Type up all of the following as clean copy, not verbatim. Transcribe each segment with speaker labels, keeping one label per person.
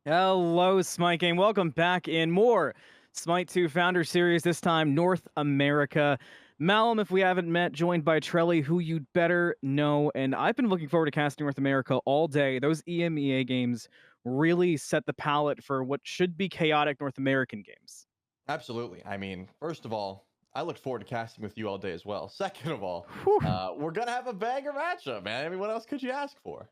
Speaker 1: Hello, Smite Game. Welcome back in more Smite 2 Founder Series, this time North America. Malum, if we haven't met, joined by Trelly, who you'd better know. And I've been looking forward to casting North America all day. Those EMEA games really set the palette for what should be chaotic North American games.
Speaker 2: Absolutely. I mean, first of all, I look forward to casting with you all day as well. Second of all,
Speaker 1: Whew.
Speaker 2: we're gonna have a banger matchup, man. I mean, what else could you ask for?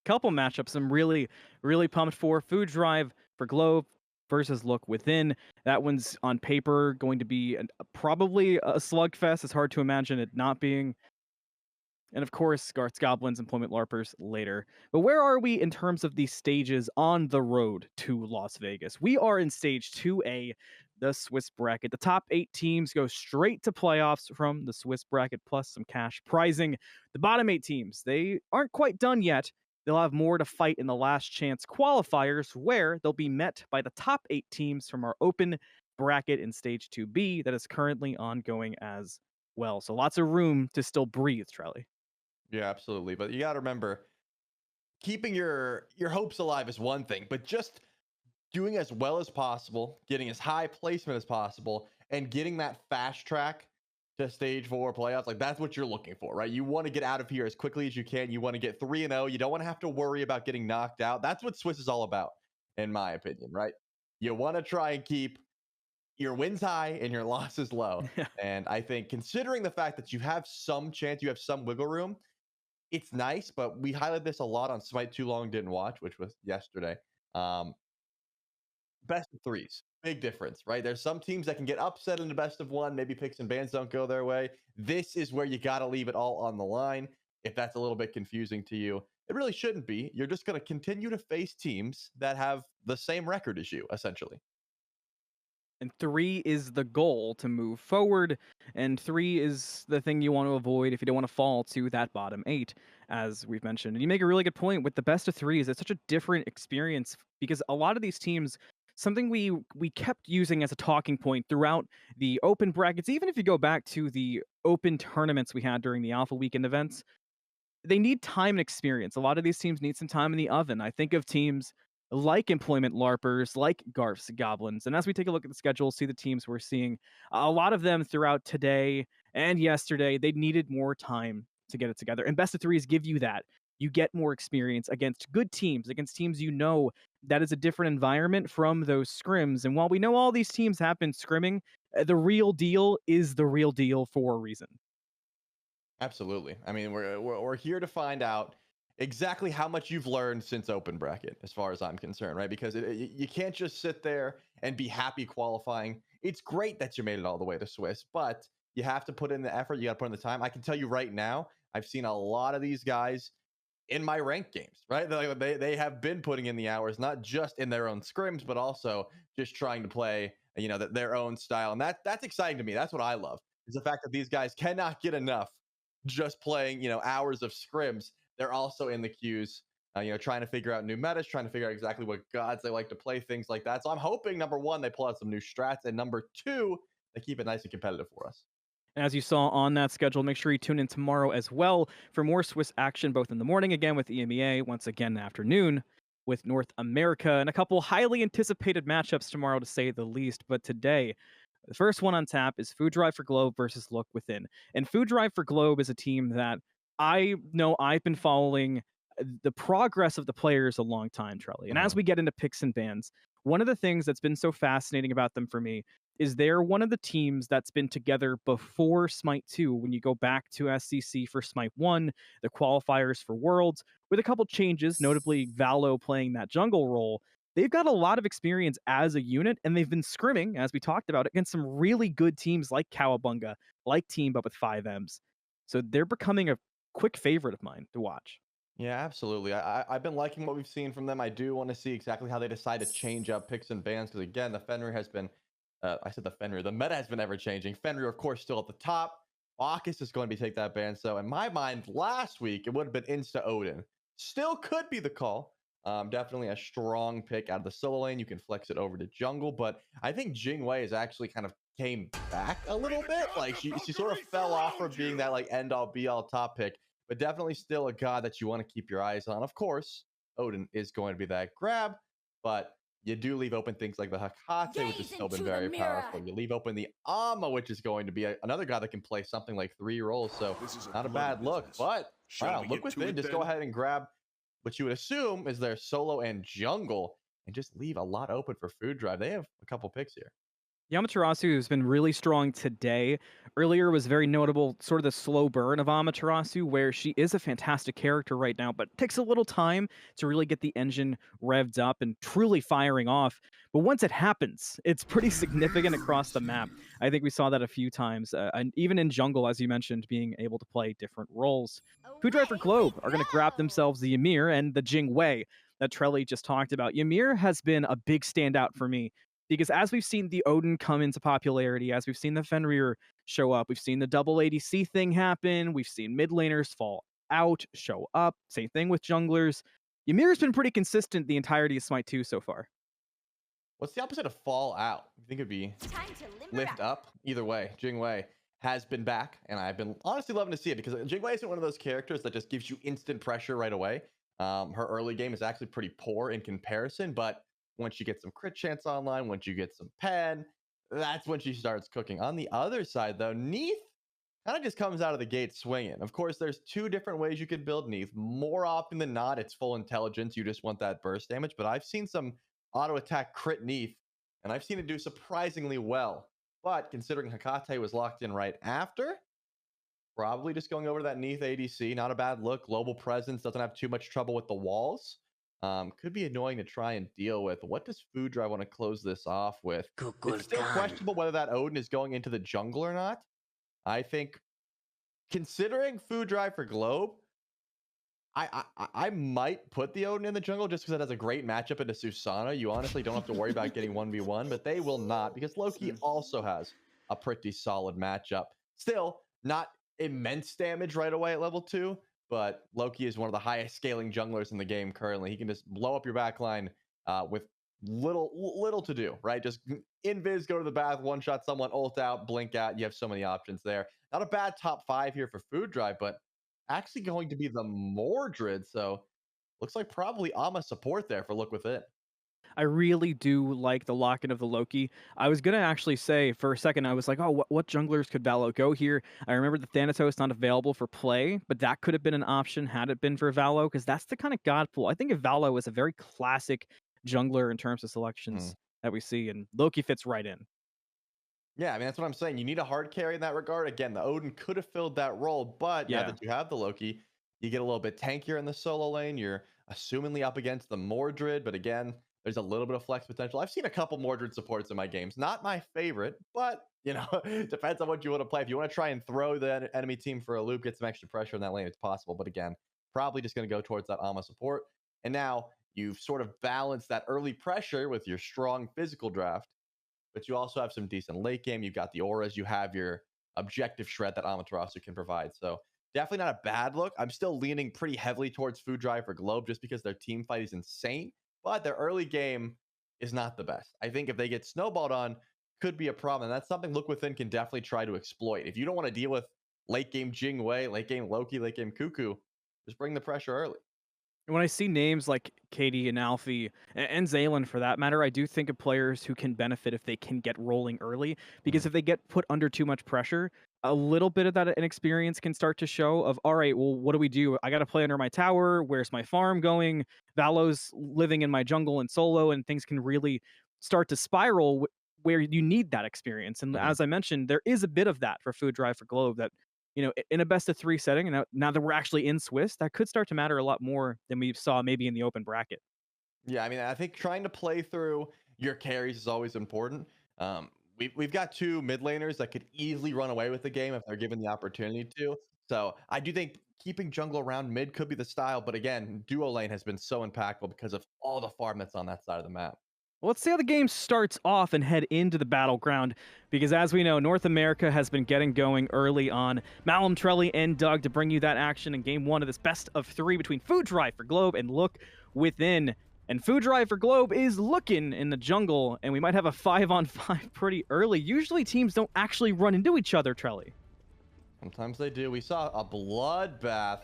Speaker 1: Couple matchups I'm really pumped for. Food Drive for Globe versus Look Within. That one's on paper going to be probably a slugfest. It's hard to imagine it not being. And of course, Garth's Goblins, Employment LARPers later. But where are we in terms of these stages on the road to Las Vegas? We are in stage 2A, the Swiss bracket. The top 8 teams go straight to playoffs from the Swiss bracket, plus some cash prizing. The bottom 8 teams, they aren't quite done yet. They'll have more to fight in the last chance qualifiers, where they'll be met by the top 8 teams from our open bracket in stage 2B that is currently ongoing as well. So lots of room to still breathe, Trelly.
Speaker 2: Yeah, absolutely. But you gotta remember, keeping your hopes alive is one thing, but just doing as well as possible, getting as high placement as possible, and getting that fast track to stage four playoffs, like that's what you're looking for, right? You want to get out of here as quickly as you can. You want to get 3-0. You don't want to have to worry about getting knocked out. That's what Swiss is all about, in my opinion, right? You want to try and keep your wins high and your losses low. And I think considering the fact that you have some chance, you have some wiggle room, it's nice, but we highlighted this a lot on Smite Too Long Didn't Watch, which was yesterday. Um, Best of threes. Big difference, right? There's some teams that can get upset in the best of one. Maybe picks and bans don't go their way. This is where you got to leave it all on the line. If that's a little bit confusing to you, it really shouldn't be. You're just going to continue to face teams that have the same record as you, essentially.
Speaker 1: And 3 is the goal to move forward, and 3 is the thing you want to avoid if you don't want to fall to that bottom 8, as we've mentioned. And you make a really good point with the best of 3s. It's such a different experience because a lot of these teams, something we kept using as a talking point throughout the open brackets, even if you go back to the open tournaments we had during the Alpha Weekend events, they need time and experience. A lot of these teams need some time in the oven. I think of teams like Employment LARPers, like Garth's Goblins. And as we take a look at the schedule, see the teams we're seeing, a lot of them throughout today and yesterday, they needed more time to get it together. And best of threes give you that. You get more experience against good teams, against teams you know that is a different environment from those scrims. And while we know all these teams have been scrimming, the real deal is the real deal for a reason.
Speaker 2: Absolutely. I mean, we're here to find out exactly how much you've learned since open bracket, as far as I'm concerned, right? Because you can't just sit there and be happy qualifying. It's great that you made it all the way to Swiss, but you have to put in the effort. You got to put in the time. I can tell you right now, I've seen a lot of these guys in my ranked games, right? They have been putting in the hours, not just in their own scrims, but also just trying to play, their own style, and that's exciting to me. That's what I love, is the fact that these guys cannot get enough just playing, hours of scrims. They're also in the queues, trying to figure out new metas, trying to figure out exactly what gods they like to play, things like that. So I'm hoping number one, they pull out some new strats, and number two, they keep it nice and competitive for us.
Speaker 1: As you saw on that schedule, make sure you tune in tomorrow as well for more Swiss action, both in the morning again with EMEA, once again in the afternoon with North America, and a couple highly anticipated matchups tomorrow, to say the least. But today, the first one on tap is Food Drive for Globe versus Look Within. And Food Drive for Globe is a team that I know I've been following the progress of the players a long time, Trelly. And as
Speaker 2: Mhm.
Speaker 1: we get into picks and bans, one of the things that's been so fascinating about them for me is they're one of the teams that's been together before Smite 2. When you go back to SCC for Smite 1, the qualifiers for Worlds, with a couple changes, notably Valo playing that jungle role, they've got a lot of experience as a unit, and they've been scrimming, as we talked about, against some really good teams like Cowabunga, like Team Up with 5Ms. So they're becoming a quick favorite of mine to watch.
Speaker 2: Yeah, absolutely. I've been liking what we've seen from them. I do want to see exactly how they decide to change up picks and bans, because again, the Fenrir has been, I said the Fenrir, the meta has been ever changing. Fenrir, of course, still at the top. Bacchus is going to be take that ban. So in my mind, last week it would have been Insta Odin. Still could be the call. Definitely a strong pick out of the solo lane. You can flex it over to jungle, but I think Jingwei has actually kind of came back a little bit. Like she sort of fell off from being that like end all be all top pick, but definitely still a god that you want to keep your eyes on. Of course, Odin is going to be that grab. but you do leave open things like the Hakate, which has
Speaker 3: Gaze
Speaker 2: still been
Speaker 3: into the
Speaker 2: very
Speaker 3: mirror.
Speaker 2: powerful. You leave open the Ama, which is going to be another guy that can play something like 3 roles. So
Speaker 4: This is
Speaker 2: not a
Speaker 4: bloody
Speaker 2: bad look.
Speaker 4: business.
Speaker 2: But
Speaker 4: Shall
Speaker 2: wow,
Speaker 4: we
Speaker 2: look
Speaker 4: get to
Speaker 2: within.
Speaker 4: it
Speaker 2: Just
Speaker 4: then?
Speaker 2: go ahead and grab what you would assume is their solo and jungle, and just leave a lot open for food drive. They have a couple picks here.
Speaker 1: Amaterasu has been really strong today. Earlier was very notable, sort of the slow burn of Amaterasu, where she is a fantastic character right now, but it takes a little time to really get the engine revved up and truly firing off. But once it happens, it's pretty significant across the map. I think we saw that a few times, and even in jungle, as you mentioned, being able to play different roles. Food Drive for
Speaker 3: Away
Speaker 1: Globe
Speaker 3: we
Speaker 1: are going to grab
Speaker 3: go.
Speaker 1: themselves the Ymir and the Jingwei that Trelly just talked about. Ymir has been a big standout for me because as we've seen the Odin come into popularity, as we've seen the Fenrir show up, we've seen the double ADC thing happen, we've seen mid laners fall out, show up, same thing with junglers. Ymir's been pretty consistent the entirety of Smite 2 so far.
Speaker 2: What's the opposite of fall out? I think it'd be
Speaker 3: Time to limber
Speaker 2: lift up. Either way, Jingwei has been back, and I've been honestly loving to see it because Jingwei isn't one of those characters that just gives you instant pressure right away. Her early game is actually pretty poor in comparison, but once you get some crit chance online, once you get some pen, that's when she starts cooking. On the other side, though, Neith kind of just comes out of the gate swinging. Of course, there's 2 different ways you could build Neith. More often than not, it's full intelligence. You just want that burst damage, but I've seen some auto attack crit Neith, and I've seen it do surprisingly well. But considering Hakate was locked in right after, probably just going over to that Neith ADC. Not a bad look. Global presence, doesn't have too much trouble with the walls. Could be annoying to try and deal with. What does Food Drive want to close this off with? It's still questionable whether that Odin is going into the jungle or not. I think considering Food Drive for Globe, I might put the Odin in the jungle just because it has a great matchup into Susana. You honestly don't have to worry about getting 1v1, but they will not because Loki also has a pretty solid matchup. Still, not immense damage right away at level 2, but Loki is one of the highest scaling junglers in the game currently. He can just blow up your backline with little to do, right? Just invis, go to the bath, one shot someone, ult out, blink out. You have so many options there. Not a bad top 5 here for Food Drive, but actually going to be the Mordred. So looks like probably Ama support there for Look Within.
Speaker 1: I really do like the lock-in of the Loki. I was going to actually say for a second, I was like, oh, what junglers could Valo go here? I remember the Thanatos not available for play, but that could have been an option had it been for Valo, because that's the kind of god pool. I think of Valo as a very classic jungler in terms of selections that we see, and Loki fits right in.
Speaker 2: Yeah, I mean, that's what I'm saying. You need a hard carry in that regard. Again, the Odin could have filled that role, but now that you have the Loki, you get a little bit tankier in the solo lane. You're assumingly up against the Mordred, but again, there's a little bit of flex potential. I've seen a couple Mordred supports in my games. Not my favorite, but, you know, depends on what you want to play. If you want to try and throw the enemy team for a loop, get some extra pressure in that lane, it's possible. But again, probably just going to go towards that Ama support. And now you've sort of balanced that early pressure with your strong physical draft, but you also have some decent late game. You've got the auras. You have your objective shred that Amaterasu can provide. So definitely not a bad look. I'm still leaning pretty heavily towards Food Drive for Globe just because their team fight is insane, but their early game is not the best. I think if they get snowballed on, could be a problem. And that's something Look Within can definitely try to exploit. If you don't want to deal with late game Jingwei, late game Loki, late game Cuckoo, just bring the pressure early.
Speaker 1: When I see names like Katie and Alfie and Zaylin for that matter, I do think of players who can benefit if they can get rolling early. Because if they get put under too much pressure, a little bit of that inexperience can start to show of, all right, well, what do we do? I got to play under my tower. Where's my farm going? Valo's living in my jungle and solo, and things can really start to spiral where you need that experience. And as I mentioned, there is a bit of that for Food Drive for Globe that, you know, in a best of 3 setting, and now that we're actually in Swiss, that could start to matter a lot more than we saw maybe in the open bracket.
Speaker 2: Yeah, I mean, I think trying to play through your carries is always important. We've got 2 mid laners that could easily run away with the game if they're given the opportunity to. So I do think keeping jungle around mid could be the style, but again, duo lane has been so impactful because of all the farm that's on that side of the map.
Speaker 1: Well, let's see how the game starts off and head into the battleground, because as we know, North America has been getting going early on. Malum, Trelly, and Doug to bring you that action in game 1 of this best of 3 between Food Drive for Globe and Look Within. And Food Drive for Globe is looking in the jungle, and we might have a 5-on-5 pretty early. Usually teams don't actually run into each other, Trelly.
Speaker 2: Sometimes they do. We saw a bloodbath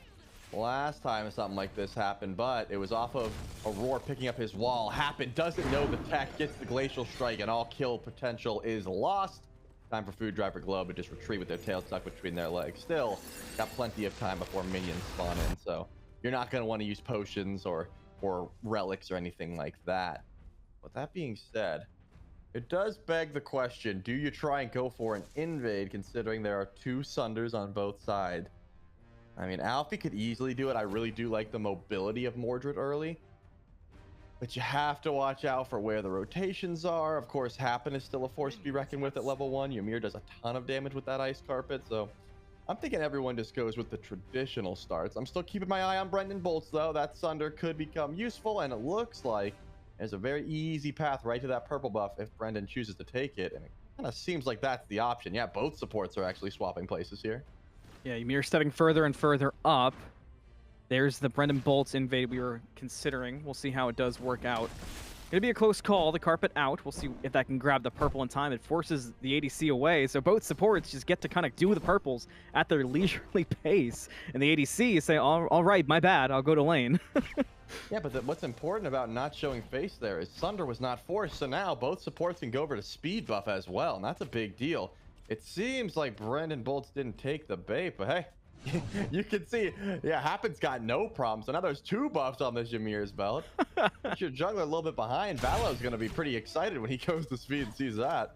Speaker 2: last time something like this happened, but it was off of Aurora picking up his wall. Happen doesn't know the tech, gets the glacial strike, and all kill potential is lost. Time for Food Driver Globe to just retreat with their tail tucked between their legs. Still got plenty of time before minions spawn in, so you're not going to want to use potions or relics or anything like that. With that being said, it does beg the question, do you try and go for an invade considering there are 2 Sunders on both sides? I mean, Alfie could easily do it. I really do like the mobility of Mordred early. But you have to watch out for where the rotations are. Of course, Happen is still a force to be reckoned with at level 1. Ymir does a ton of damage with that ice carpet. So I'm thinking everyone just goes with the traditional starts. I'm still keeping my eye on Brendan Bolts, though. That Sunder could become useful. And it looks like there's a very easy path right to that purple buff if Brendan chooses to take it. And it kind of seems like that's the option. Yeah, both supports are actually swapping places here.
Speaker 1: Yeah, Ymir stepping further and further up. There's the Brendan Bolts invade we were considering. We'll see how it does work out. Gonna be a close call. The carpet out. We'll see if that can grab the purple in time. It forces the ADC away, so both supports just get to kind of do the purples at their leisurely pace. And the ADC say, all right, my bad, I'll go to lane.
Speaker 2: Yeah, but what's important about not showing face there is Sunder was not forced, so now both supports can go over to speed buff as well, and that's a big deal. It seems like Brendan Bolts didn't take the bait, but hey, you can see, yeah, Happen's got no problem. So now there's 2 buffs on this Ymir's belt. Your jungler a little bit behind. Valo's going to be pretty excited when he goes to speed and sees that.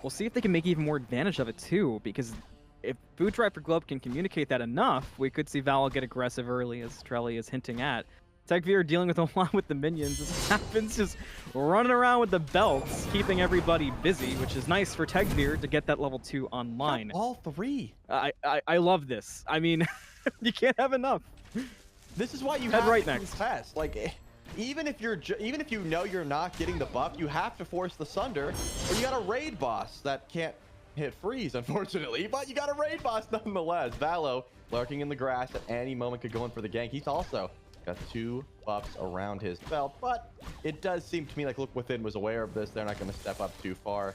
Speaker 1: We'll see if they can make even more advantage of it too, because if Food Driver Globe can communicate that enough, we could see Valo get aggressive early, as Trelly is hinting at. Tegveer dealing with a lot with the minions. This Happens just running around with the belts, keeping everybody busy, which is nice for Tegveer to get that level 2 online.
Speaker 2: All 3.
Speaker 1: I love this. I mean, you can't have enough.
Speaker 2: This is why you
Speaker 1: Head
Speaker 2: have
Speaker 1: right
Speaker 2: to
Speaker 1: next.
Speaker 2: contest. Like, even if you know you're not getting the buff, you have to force the Sunder, or you got a raid boss that can't hit freeze, unfortunately, but you got a raid boss nonetheless. Valo lurking in the grass at any moment could go in for the gank. He's also got 2 buffs around his belt, but it does seem to me like Look Within was aware of this. They're not going to step up too far.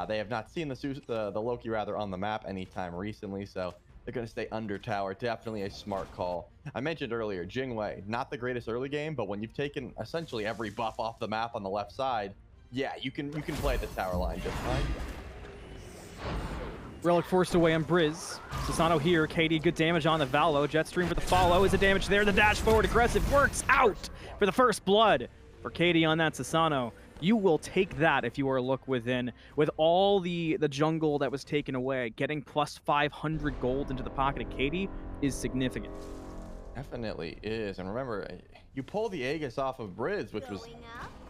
Speaker 2: They have not seen the Loki rather on the map anytime recently, so they're going to stay under tower. Definitely a smart call. I mentioned earlier, Jingwei, not the greatest early game, but when you've taken essentially every buff off the map on the left side, yeah, you can play the tower line just fine.
Speaker 1: Relic forced away on Briz. Susano here. Katie, good damage on the Valo. Jetstream for the follow. Is the damage there? The dash forward aggressive works out for the first blood for Katie on that Susano. You will take that if you are Look Within. With all the jungle that was taken away, getting plus 500 gold into the pocket of Katie is significant.
Speaker 2: Definitely is. And remember, you pull the Aegis off of Briz, which was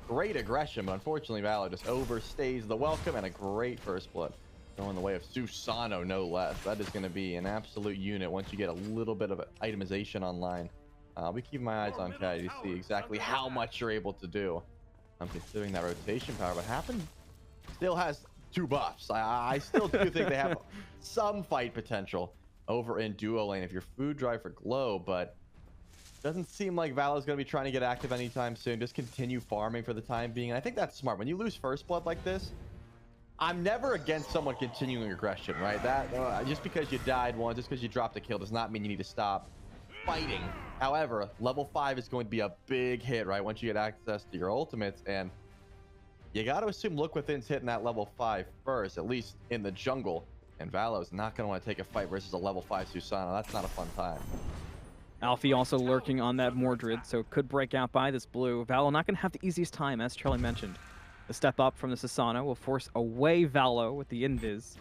Speaker 2: great aggression, but unfortunately Valo just overstays the welcome, and a great first blood. Going the way of Susano, no less. That is going to be an absolute unit once you get a little bit of itemization online. I'll be keeping my eyes on Caddy to see exactly how much you're able to do. I'm considering that rotation power, but Happen still has 2 buffs. I still do think they have some fight potential over in duo lane if you're Food Drive for Glow, but doesn't seem like Valo's going to be trying to get active anytime soon. Just continue farming for the time being. And I think that's smart. When you lose first blood like this, I'm never against someone continuing aggression, right? That just because you died once, just because you dropped a kill, does not mean you need to stop fighting. However, level 5 is going to be a big hit, right? Once you get access to your ultimates, and you got to assume Look Within's hitting that level 5 first, at least in the jungle. And Valo's not going to want to take a fight versus a level 5 Susano. That's not a fun time.
Speaker 1: Alfie also lurking on that Mordred, so could break out by this blue. Valo not going to have the easiest time, as Charlie mentioned. The step up from the Susano will force away Valo with the invis.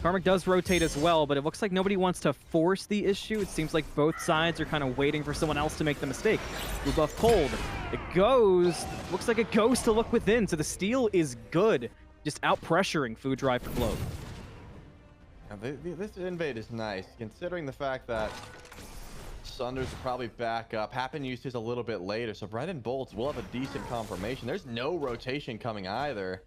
Speaker 1: Karmic does rotate as well, but it looks like nobody wants to force the issue. It seems like both sides are kind of waiting for someone else to make the mistake. Blue buff cold. It goes. Looks like it goes to Look Within, so the steal is good. Just out-pressuring Food Drive for Globe.
Speaker 2: Now, this invade is nice, considering the fact that Sunders will probably back up. Happen used his a little bit later, so Brendan Bolts will have a decent confirmation. There's no rotation coming either.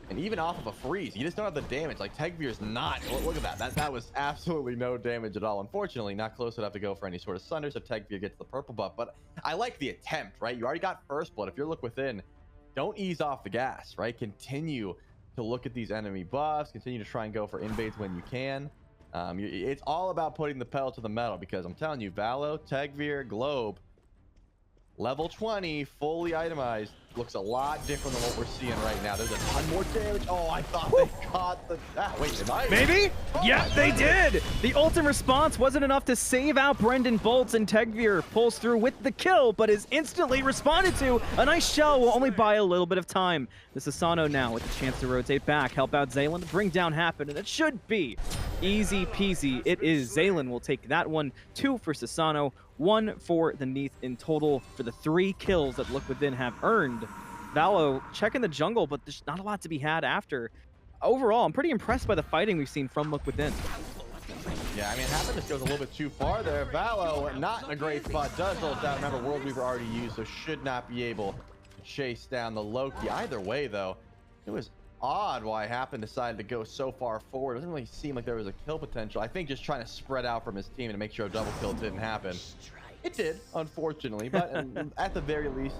Speaker 2: And even off of a freeze, you just don't have the damage. Like, Tegveer's not. Look at that. That was absolutely no damage at all. Unfortunately, not close enough to go for any sort of Sunder, so Tegveer gets the purple buff. But I like the attempt, right? You already got first blood. If you're Look Within, don't ease off the gas, right? Continue to look at these enemy buffs. Continue to try and go for invades when you can. It's all about putting the pedal to the metal, because I'm telling you, Valo, Tegvir, Globe, level 20, fully itemized, looks a lot different than what we're seeing right now. There's a ton more damage. Oh, I thought they caught the... wait, am I?
Speaker 1: Maybe?
Speaker 2: Oh,
Speaker 1: Yeah, they did! The ultimate response wasn't enough to save out Brendan Bolts, and Tegvir pulls through with the kill, but is instantly responded to. A nice shell will only buy a little bit of time. This is Sano now with a chance to rotate back, help out Zaylin to bring down Happen, and it should be easy peasy. It is. Zaylin will take that one. 2 for Sasano, 1 for the Neath in total for the 3 kills that Look Within have earned. Valo checking the jungle, but there's not a lot to be had after. Overall, I'm pretty impressed by the fighting we've seen from Look Within.
Speaker 2: Yeah, I mean, Happiness goes a little bit too far there. Valo, not in a great spot, does hold down. Remember, World Weaver already used, so should not be able to chase down the Loki. Either way, though, it was odd why Happen decided to go so far forward. It doesn't really seem like there was a kill potential. I think just trying to spread out from his team to make sure a double kill didn't happen. It did, unfortunately, but at the very least,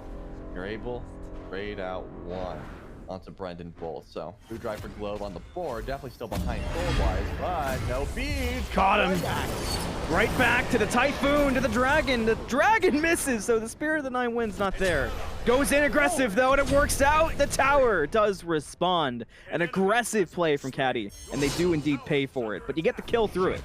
Speaker 2: you're able to trade out 1 onto Brendan Bolts. So Food Drive for Globe on the board, definitely still behind gold-wise, but no beads.
Speaker 1: Caught him. Right back to the Typhoon, to the Dragon. The Dragon misses, so the Spirit of the Nine Winds not there. Goes in aggressive, though, and it works out. The tower does respond. An aggressive play from Caddy, and they do indeed pay for it, but you get the kill through it.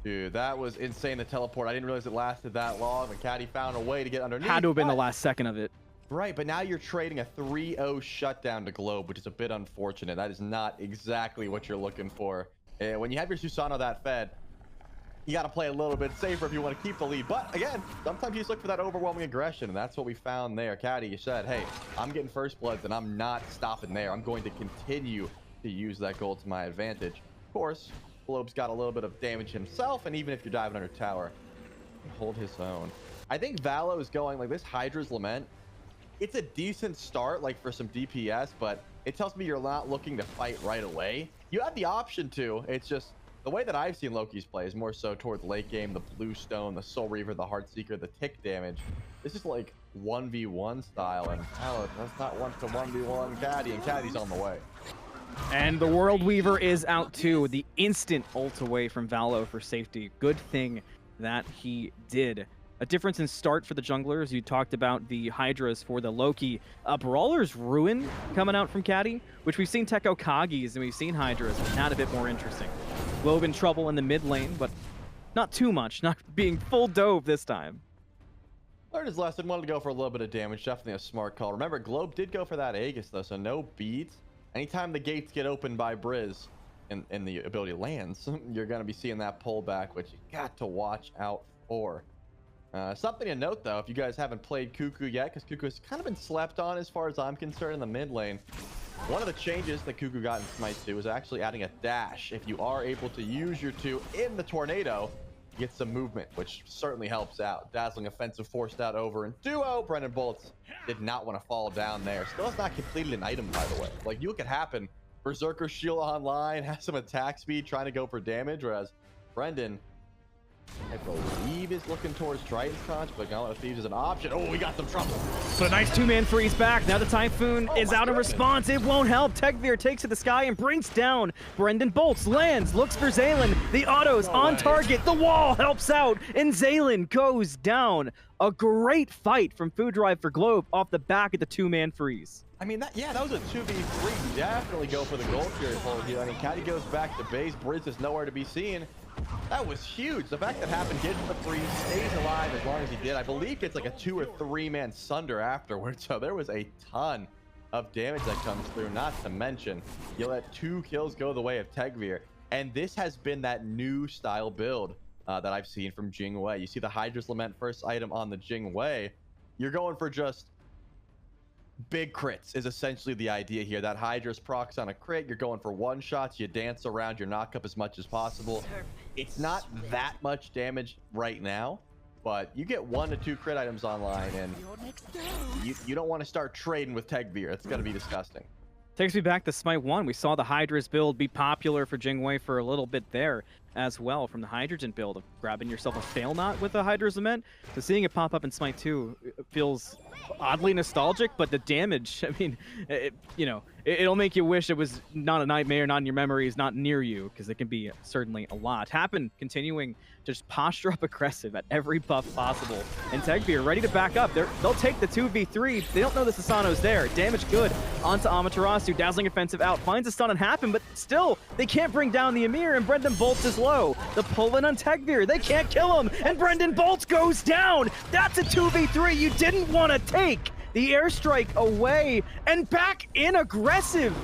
Speaker 2: Dude, that was insane, the teleport. I didn't realize it lasted that long, but Caddy found a way to get underneath.
Speaker 1: Had to have been the last second of it.
Speaker 2: Right, but now you're trading a 3-0 shutdown to Globe, which is a bit unfortunate. That is not exactly what you're looking for. When you have your Susano that fed, you got to play a little bit safer if you want to keep the lead. But again, sometimes you just look for that overwhelming aggression, and that's what we found there. Caddy, you said, hey, I'm getting first bloods, and I'm not stopping there. I'm going to continue to use that gold to my advantage. Of course, Globe's got a little bit of damage himself, and even if you're diving under tower, hold his own. I think Valo is going like this hi-rez Lament. It's a decent start, like for some DPS, but it tells me you're not looking to fight right away. You have the option to. It's just the way that I've seen Loki's play is more so towards late game, the Bluestone, the Soul Reaver, the Heartseeker, the tick damage. This is like 1v1 style, and that's not 1-1v1 Caddy, and Caddy's on the way.
Speaker 1: And the World Weaver is out too. The instant ult away from Valo for safety. Good thing that he did. A difference in start for the junglers. You talked about the hi-rez for the Loki. Brawler's Ruin coming out from Caddy, which we've seen Tekko Kagi's and we've seen hi-rez, but not a bit more interesting. Globe in trouble in the mid lane, but not too much. Not being full dove this time.
Speaker 2: Learned his lesson. Wanted to go for a little bit of damage. Definitely a smart call. Remember, Globe did go for that Aegis, though, so no beads. Anytime the gates get opened by Briz and the ability lands, you're going to be seeing that pullback, which you got to watch out for. Something to note, though, if you guys haven't played Cuckoo yet, because Cuckoo has kind of been slept on as far as I'm concerned in the mid lane. One of the changes that Cuckoo got in SMITE 2 is actually adding a dash. If you are able to use your 2 in the tornado, you get some movement, which certainly helps out. Dazzling Offensive forced out over in duo. Brendan Bolts did not want to fall down there. Still has not completed an item, by the way. Like, you look at Happen, Berserker Shield online, has some attack speed, trying to go for damage, whereas Brendan, I believe, is looking towards Triton's Conch, but Gauntlet of Thieves is an option. Oh, we got some trouble.
Speaker 1: So a nice 2-man freeze back. Now the Typhoon is out in response. It won't help. Tegvir takes to the sky and brings down Brendan Bolts. Lands, looks for Zaylin. The auto's on target. The wall helps out, and Zaylin goes down. A great fight from Food Drive for Globe off the back of the 2-man freeze.
Speaker 2: I mean, that was a 2v3. Definitely go for the gold tier pull here. I mean, Caddy goes back to base. Briz is nowhere to be seen. That was huge. The fact that Happen did the 3, stays alive as long as he did. I believe it's like a 2 or 3-man sunder afterwards. So there was a ton of damage that comes through. Not to mention, you let 2 kills go the way of Tegvir. And this has been that new style build that I've seen from Jingwei. You see the hi-rez Lament first item on the Jingwei. You're going for just big crits is essentially the idea here. That hi-rez procs on a crit, you're going for one-shots, you dance around your knock-up as much as possible. It's not that much damage right now, but you get 1 to 2 crit items online, and you don't want to start trading with Tegvir. It's going to be disgusting.
Speaker 1: Takes me back to SMITE 1. We saw the hi-rez build be popular for Jingwei for a little bit there. as well from the Hydrogen build of grabbing yourself a Fail Knot with a Hydra's Lament. So seeing it pop up in Smite 2 feels oddly nostalgic, but the damage, I mean, it'll make you wish it was not a nightmare, not in your memories, not near you, because it can be certainly a lot. Happen continuing to just posture up aggressive at every buff possible. And Tegbeer ready to back up. They'll take the 2v3. They don't know the Susano's there. Damage good onto Amaterasu. Dazzling offensive out. Finds a stun on Happen, but still, they can't bring down the Emir, and Brendan Bolts is low. The pull-in on Tegbeer. They can't kill him, and Brendan Bolts goes down. That's a 2v3 you didn't want to take. The airstrike away, and back in aggressive.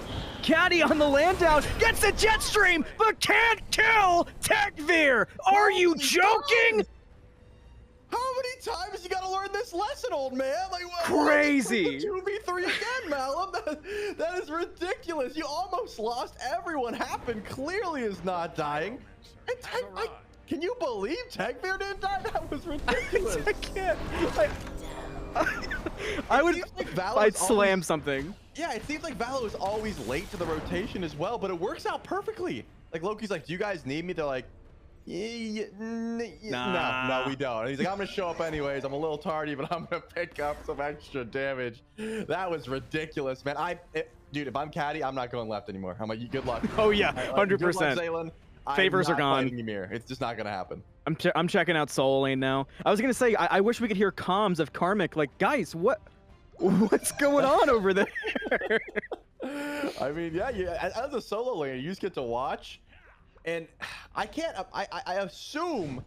Speaker 1: Caddy on the land down, gets a jet stream, but can't kill Tegbeer! Are you joking?
Speaker 2: How many times you gotta learn this lesson, old man? Like,
Speaker 1: crazy.
Speaker 2: 2v3 again, Malum. That is ridiculous. You almost lost. Everyone happened. Clearly is not dying. And can you believe Tegbeer didn't die? That was ridiculous.
Speaker 1: I can't. I'd slam something.
Speaker 2: Yeah, it seems like Valo is always late to the rotation as well, but it works out perfectly. Like, Loki's like, do you guys need me to, like,
Speaker 1: nah.
Speaker 2: No, we don't. And he's like, I'm gonna show up anyways. I'm a little tardy, but I'm gonna pick up some extra damage. That was ridiculous, man. Dude, if I'm Caddy, I'm not going left anymore. I'm like, good luck.
Speaker 1: Oh yeah, 100%. Favors are gone.
Speaker 2: It's just not gonna happen.
Speaker 1: I'm checking out solo lane now. I was gonna say, I wish we could hear comms of Karmic, like, guys, what's going on over there?
Speaker 2: I mean, yeah, as a solo laner, you just get to watch, and I assume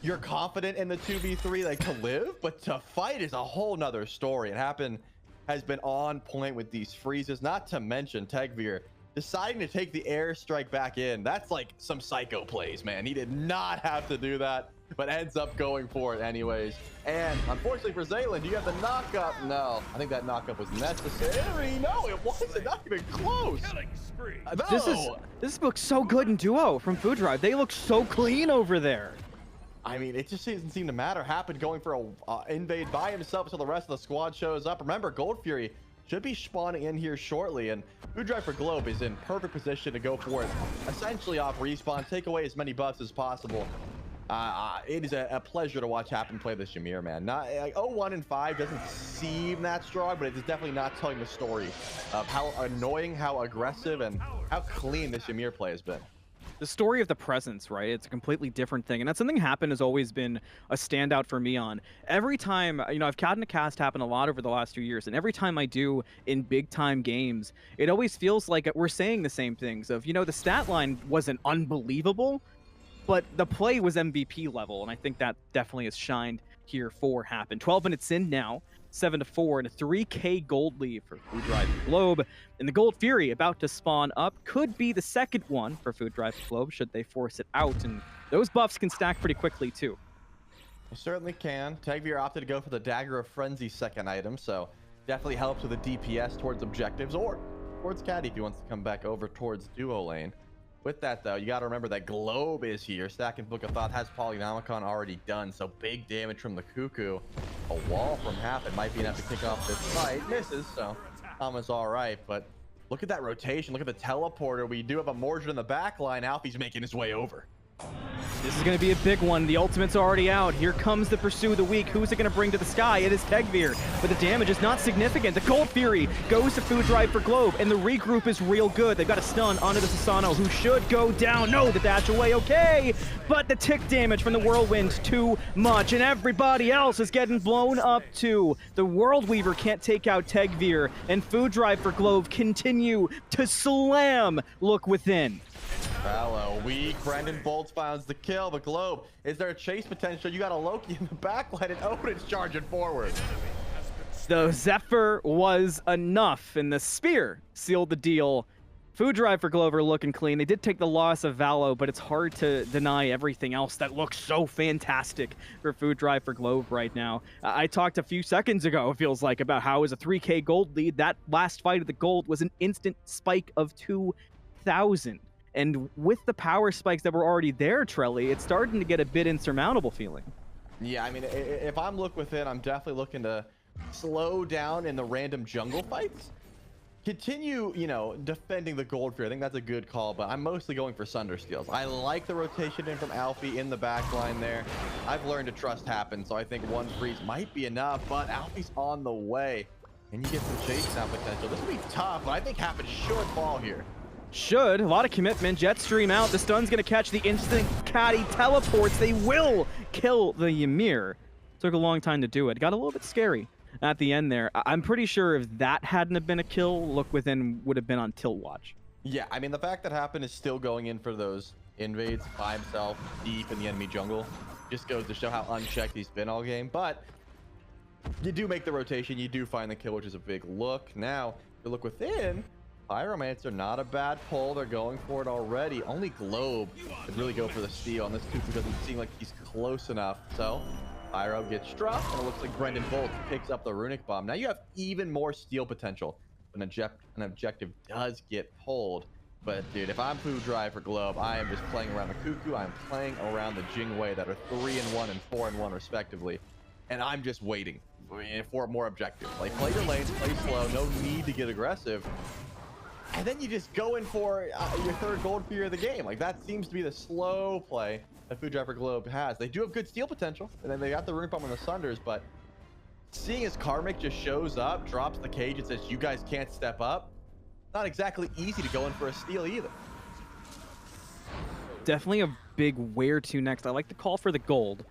Speaker 2: you're confident in the 2v3 like to live, but to fight is a whole nother story. It has been on point with these freezes, not to mention Tegbeer deciding to take the airstrike back in. That's like some psycho plays, man. He did not have to do that, but ends up going for it anyways. And unfortunately for Zaylin, do you have the knockup? No, I think that knockup was necessary. No, it wasn't. Not even close. No.
Speaker 1: This looks so good in duo from Food Drive. They look so clean over there.
Speaker 2: I mean, it just doesn't seem to matter. Happen going for a invade by himself until the rest of the squad shows up. Remember, Gold Fury should be spawning in here shortly, and Food Drive for Globe is in perfect position to go for it. Essentially off respawn, take away as many buffs as possible. It is a pleasure to watch Happen play this Ymir, man. Not like 0-1 and 5 doesn't seem that strong, but it is definitely not telling the story of how annoying, how aggressive, and how clean this Ymir play has been.
Speaker 1: The story of the presence, right? It's a completely different thing. And that's something Happen has always been a standout for me on. Every time, I've gotten a cast Happen a lot over the last 2 years. And every time I do in big time games, it always feels like we're saying the same things of, the stat line wasn't unbelievable, but the play was MVP level. And I think that definitely has shined here for Happen. 12 minutes in now. 7-4 and a 3K gold lead for Food Drive Globe. And the Gold Fury about to spawn up could be the second one for Food Drive Globe should they force it out. And those buffs can stack pretty quickly too.
Speaker 2: They certainly can. Tegbeer opted to go for the Dagger of Frenzy second item, so definitely helps with the DPS towards objectives or towards Caddy if he wants to come back over towards duo lane. With that, though, you got to remember that Globe is here. Stack and Book of Thought has Polynomicon already done, so big damage from the Cuckoo. A wall from Happen might be enough to kick off this fight. Misses, so Almost all right, but look at that rotation. Look at the teleporter. We do have a Mordred in the back line. Alfie's making his way over.
Speaker 1: This is going to be a big one. The ultimate's already out. Here comes the Pursue of the Week. Who's it going to bring to the sky? It is Tegbeer, but the damage is not significant. The Gold Fury goes to Food Drive for Globe, and the regroup is real good. They've got a stun onto the Susano, who should go down. No, the dash away, okay. But the tick damage from the Whirlwind, too much, and everybody else is getting blown up too. The World Weaver can't take out Tegbeer, and Food Drive for Globe continue to slam Look Within.
Speaker 2: Fallow weak. Brendan Bolts finds the kill. The Globe. Is there a chase potential? You got a Loki in the backline, and Odin's charging forward.
Speaker 1: The Zephyr was enough, and the Spear sealed the deal. Food Drive for Glover looking clean. They did take the loss of Valo, but it's hard to deny everything else that looks so fantastic for Food Drive for Globe right now. I talked a few seconds ago, it feels like, about how it was a 3K gold lead. That last fight of the gold was an instant spike of 2,000. And with the power spikes that were already there, Trelly, it's starting to get a bit insurmountable feeling.
Speaker 2: Yeah, I mean, if I'm Look Within, I'm definitely looking to slow down in the random jungle fights. continue, you know, defending the gold fear. I think that's a good call, but I'm mostly going for Sunder Steals. I like the rotation in from Alfie in the back line there. I've learned to trust happen, so I think one freeze might be enough, but Alfie's on the way, and you get some chase down potential. This will be tough, but I think happen should fall here.
Speaker 1: Should. A lot of commitment. Jet stream out. The stun's going to catch the instant caddy teleports. They will kill the Ymir. Took a long time to do it. Got a little bit scary at the end there. I'm pretty sure if that hadn't have been a kill, Look Within would have been on tilt watch.
Speaker 2: Yeah, I mean, the fact that Happen is still going in for those invades by himself deep in the enemy jungle just goes to show how unchecked he's been all game. But you do make the rotation. You do find the kill, which is a big look. Now, you Look Within. Pyromancer, not a bad pull. They're going for it already. Only Globe could really go for the steal, and this Cuckoo doesn't seem like he's close enough. So Pyro gets struck, and it looks like Brendan Bolt picks up the Runic Bomb. Now you have even more steal potential. An objective does get pulled. But dude, if I'm Food Drive for Globe, I am just playing around the Cuckoo. I'm playing around the Jingwei that are 3-1 and 4-1 respectively. And I'm just waiting for more objectives. Like, play your lanes, play slow, no need to get aggressive. And then you just go in for your third gold fear of the game. Like, that seems to be the slow play that Food Driver Globe has. They do have good steal potential, and then they got the Runic Bomb on the Sunders, but seeing as Karmic just shows up, drops the cage, and says, you guys can't step up, not exactly easy to go in for a steal either.
Speaker 1: Definitely a big where to next. I like the call for the gold.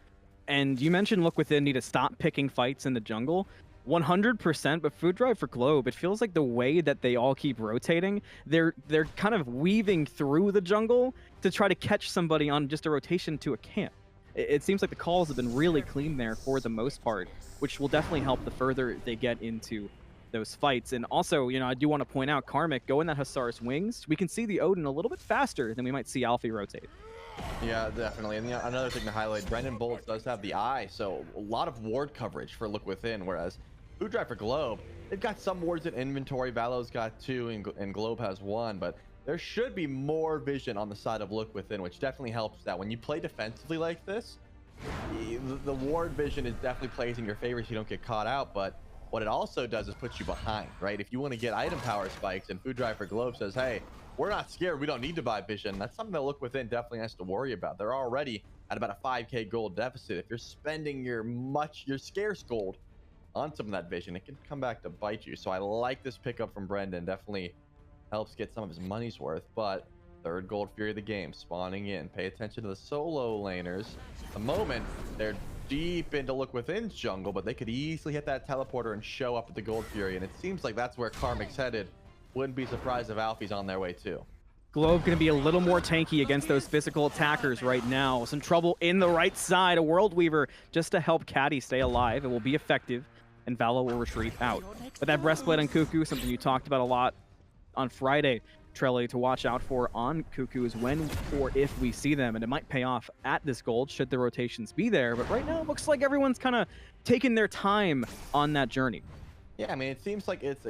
Speaker 1: And you mentioned Look Within need to stop picking fights in the jungle. 100%, but Food Drive for Globe, it feels like the way that they all keep rotating, they're kind of weaving through the jungle to try to catch somebody on just a rotation to a camp. It seems like the calls have been really clean there for the most part, which will definitely help the further they get into those fights. And also, you know, I do want to point out Karmic, go in that Hussar's wings. We can see the Odin a little bit faster than we might see Alfie rotate.
Speaker 2: Yeah, definitely. And another thing to highlight, Brendan Bolts does have the eye, so a lot of ward coverage for Look Within, whereas Food Drive for Globe, they've got some wards in inventory. Valo's got 2 and Globe has 1, but there should be more vision on the side of Look Within, which definitely helps that when you play defensively like this, the ward vision is definitely plays in your favor so you don't get caught out. But what it also does is put you behind, right? If you want to get item power spikes and Food Drive for Globe says, hey, we're not scared, we don't need to buy vision, that's something that Look Within definitely has to worry about. They're already at about a 5k gold deficit. If you're spending your scarce gold on some of that vision, it can come back to bite you. So I like this pickup from Brendan. Definitely helps get some of his money's worth. But third gold fury of the game spawning in. Pay attention to the solo laners. The moment they're deep into Look Within's jungle, but they could easily hit that teleporter and show up at the gold fury, and it seems like that's where Karmic's headed. Wouldn't be surprised if Alfie's on their way too.
Speaker 1: Globe going to be a little more tanky against those physical attackers right now. Some trouble in the right side. A World Weaver just to help Caddy stay alive. It will be effective, and Valo will retreat out. But that breastplate on Cuckoo, something you talked about a lot on Friday, Trelly, to watch out for on Cuckoo is when or if we see them, and it might pay off at this gold should the rotations be there. But right now, it looks like everyone's kind of taking their time on that journey.
Speaker 2: Yeah, I mean, it seems like it's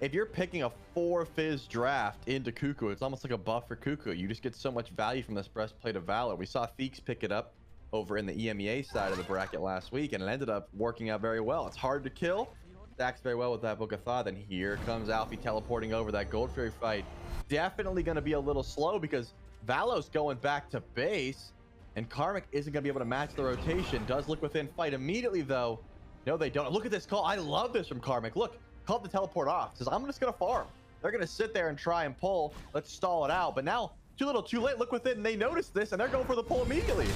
Speaker 2: if you're picking a 4 Fizz draft into Cuckoo, it's almost like a buff for Cuckoo. You just get so much value from this breastplate of Valor. We saw Theeks pick it up over in the EMEA side of the bracket last week, and it ended up working out very well. It's hard to kill, stacks very well with that Book of Thought. Then here comes Alfie teleporting over. That Gold Fury fight definitely going to be a little slow because Valo's going back to base, and Karmic isn't going to be able to match the rotation. Does Look Within fight immediately though? No, they don't. Look at this call. I love this from Karmic. Look, called the teleport off. Says, I'm just going to farm. They're going to sit there and try and pull. Let's stall it out. But now, too little, too late. Look Within, they notice this, and they're going for the pull immediately.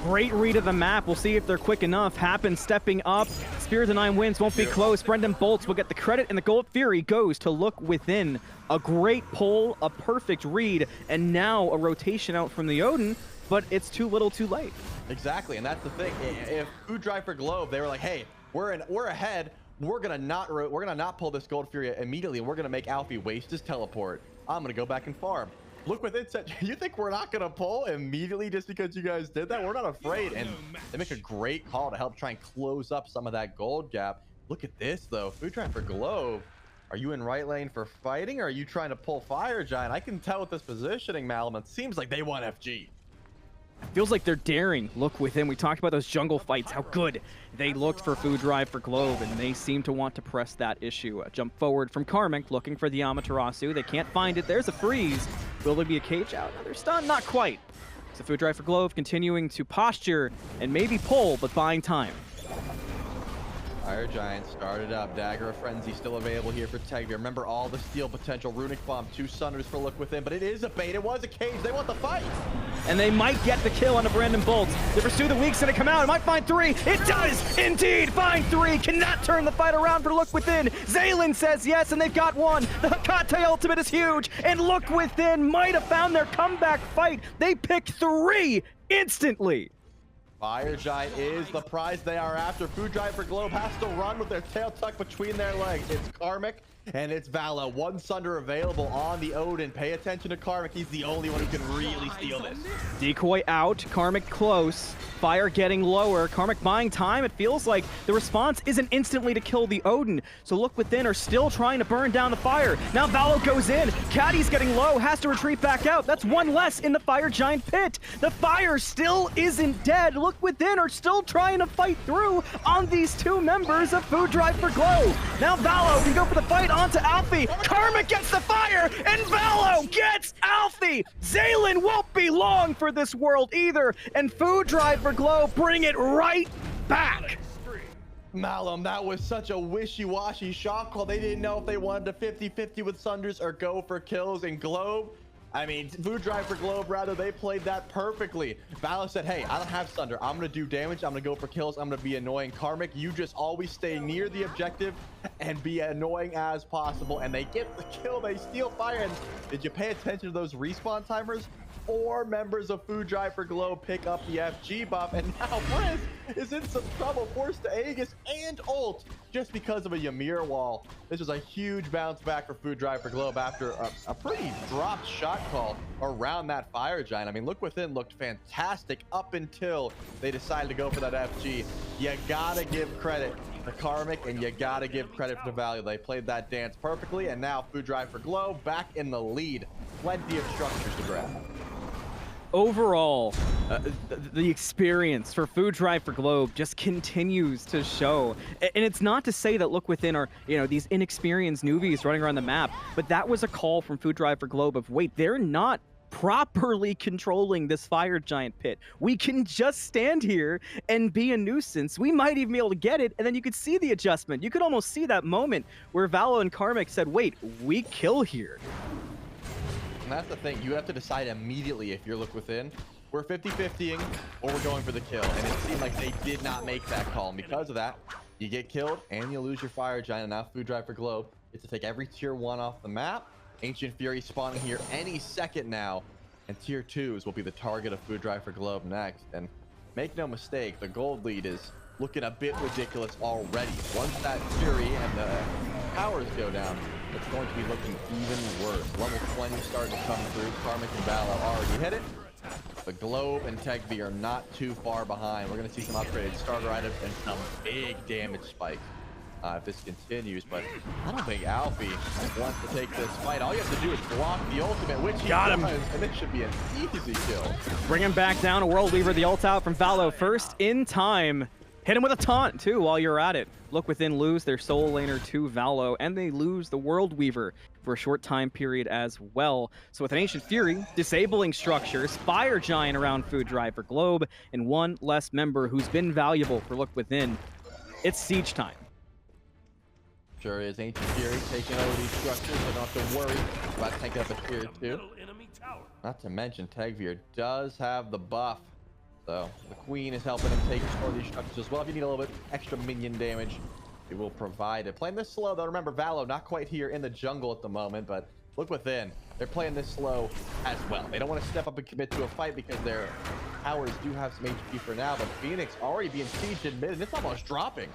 Speaker 1: Great read of the map. We'll see if they're quick enough. Happen stepping up. Spirit of 9 wins. Won't be close. Brendan Bolts will get the credit, and the Gold Fury goes to Look Within. A great pull, a perfect read, and now a rotation out from the Odin, but it's too little too late.
Speaker 2: Exactly, and that's the thing. If Food Drive for Globe, they were like, hey, we're ahead. We're gonna not pull this Gold Fury immediately. We're gonna make Alfie waste his teleport. I'm gonna go back and farm. Look Within said, you think we're not gonna pull immediately just because you guys did that? We're not afraid. And they make a great call to help try and close up some of that gold gap. Look at this though. Food Drive for Globe. Are you in right lane for fighting, or are you trying to pull Fire Giant? I can tell with this positioning, Malum. It seems like they want FG.
Speaker 1: Feels like they're daring. Look within. We talked about those jungle fights, how good they looked for Food Drive for Globe, and they seem to want to press that issue. A jump forward from Karmic, looking for the Amaterasu. They can't find it. There's a freeze. Will there be a cage out? Another stun? Not quite. So Food Drive for Globe continuing to posture and maybe pull, but buying time.
Speaker 2: Fire Giant started up. Dagger of Frenzy still available here for Tegvir. Remember all the steal potential. Runic Bomb, 2 Sunders for Look Within, but it is a bait. It was a cage. They want the fight.
Speaker 1: And they might get the kill on a Brandon Bolt. They pursue the weak's gonna come out. It might find 3. It does indeed find 3. Cannot turn the fight around for Look Within. Zaylin says yes, and they've got 1. The Hekate ultimate is huge, and Look Within might have found their comeback fight. They pick 3 instantly.
Speaker 2: Fire Giant is the prize they are after. Food Drive for Globe has to run with their tail tucked between their legs. It's Karmic and it's Valo. 1 Sunder available on the Odin. Pay attention to Karmic. He's the only one who can really steal this.
Speaker 1: Decoy out, Karmic close, fire getting lower, Karmic buying time. It feels like the response isn't instantly to kill the Odin, so Look Within are still trying to burn down the fire. Now Valo goes in, Caddy's getting low, has to retreat back out. That's 1 less in the Fire Giant pit. The fire still isn't dead. Look Within are still trying to fight through on these 2 members of Food Drive for Glow. Now Valo can go for the fight onto Alfie. Karmic gets the fire, and Valo gets Alfie. Zaylin won't be long for this world either, and Food Drive for Glow bring it right back.
Speaker 2: Malum, that was such a wishy-washy shot call. They didn't know if they wanted to 50-50 with Sunders or go for kills in Globe. I mean, Food Drive for Globe, rather, they played that perfectly. Valo said, hey, I don't have Sunder. I'm going to do damage. I'm going to go for kills. I'm going to be annoying. Karmic, you just always stay near the objective and be annoying as possible. And they get the kill. They steal fire. And did you pay attention to those respawn timers? 4 members of Food Drive for Globe pick up the FG buff, and now Briz is in some trouble, forced to Aegis and ult just because of a Ymir wall. This was a huge bounce back for Food Drive for Globe after a pretty dropped shot call around that Fire Giant. I mean, Look Within looked fantastic up until they decided to go for that FG. You gotta give credit to Karmic, and you gotta give credit to Value. They played that dance perfectly, and now Food Drive for Globe back in the lead. Plenty of structures to grab.
Speaker 1: Overall, the experience for Food Drive for Globe just continues to show. And it's not to say that Look Within are, these inexperienced newbies running around the map, but that was a call from Food Drive for Globe of, wait, they're not properly controlling this Fire Giant pit. We can just stand here and be a nuisance. We might even be able to get it, and then you could see the adjustment. You could almost see that moment where Valo and Karmic said, wait, we kill here.
Speaker 2: And that's the thing, you have to decide immediately if you're Look Within. We're 50-50ing or we're going for the kill. And it seemed like they did not make that call. And because of that, you get killed and you lose your Fire Giant. And now Food Drive for Globe is to take every tier 1 off the map. Ancient Fury spawning here any second now. And tier 2s will be the target of Food Drive for Globe next. And make no mistake, the gold lead is looking a bit ridiculous already. Once that Fury and the powers go down, it's going to be looking even worse. Level 20 starting to come through. Karmic and Valo already hit it. The Globe and Tegvir are not too far behind. We're going to see some upgraded starter items and some big damage spikes if this continues. But I don't think Alfie wants to take this fight. All you have to do is block the ultimate, which he
Speaker 1: got him.
Speaker 2: does, and it should be an easy kill.
Speaker 1: Bring him back down. A World Weaver, the ult out from Valo first in time. Hit him with a taunt, too, while you're at it. Look Within lose their Soul Laner to Valo, and they lose the World Weaver for a short time period as well. So with an Ancient Fury, disabling structures, Fire Giant around Food Drive for Globe, and 1 less member who's been valuable for Look Within, it's siege time.
Speaker 2: Sure is. Ancient Fury taking over these structures, so don't have to worry about taking up a tier 2. Not to mention, Tegvir does have the buff. So the Queen is helping him take some of these structures as well. If you need a little bit extra minion damage, it will provide it. Playing this slow, though. Remember, Valo not quite here in the jungle at the moment, but Look Within. They're playing this slow as well. They don't want to step up and commit to a fight because their towers do have some HP for now, but Phoenix already being sieged in mid, and it's almost dropping.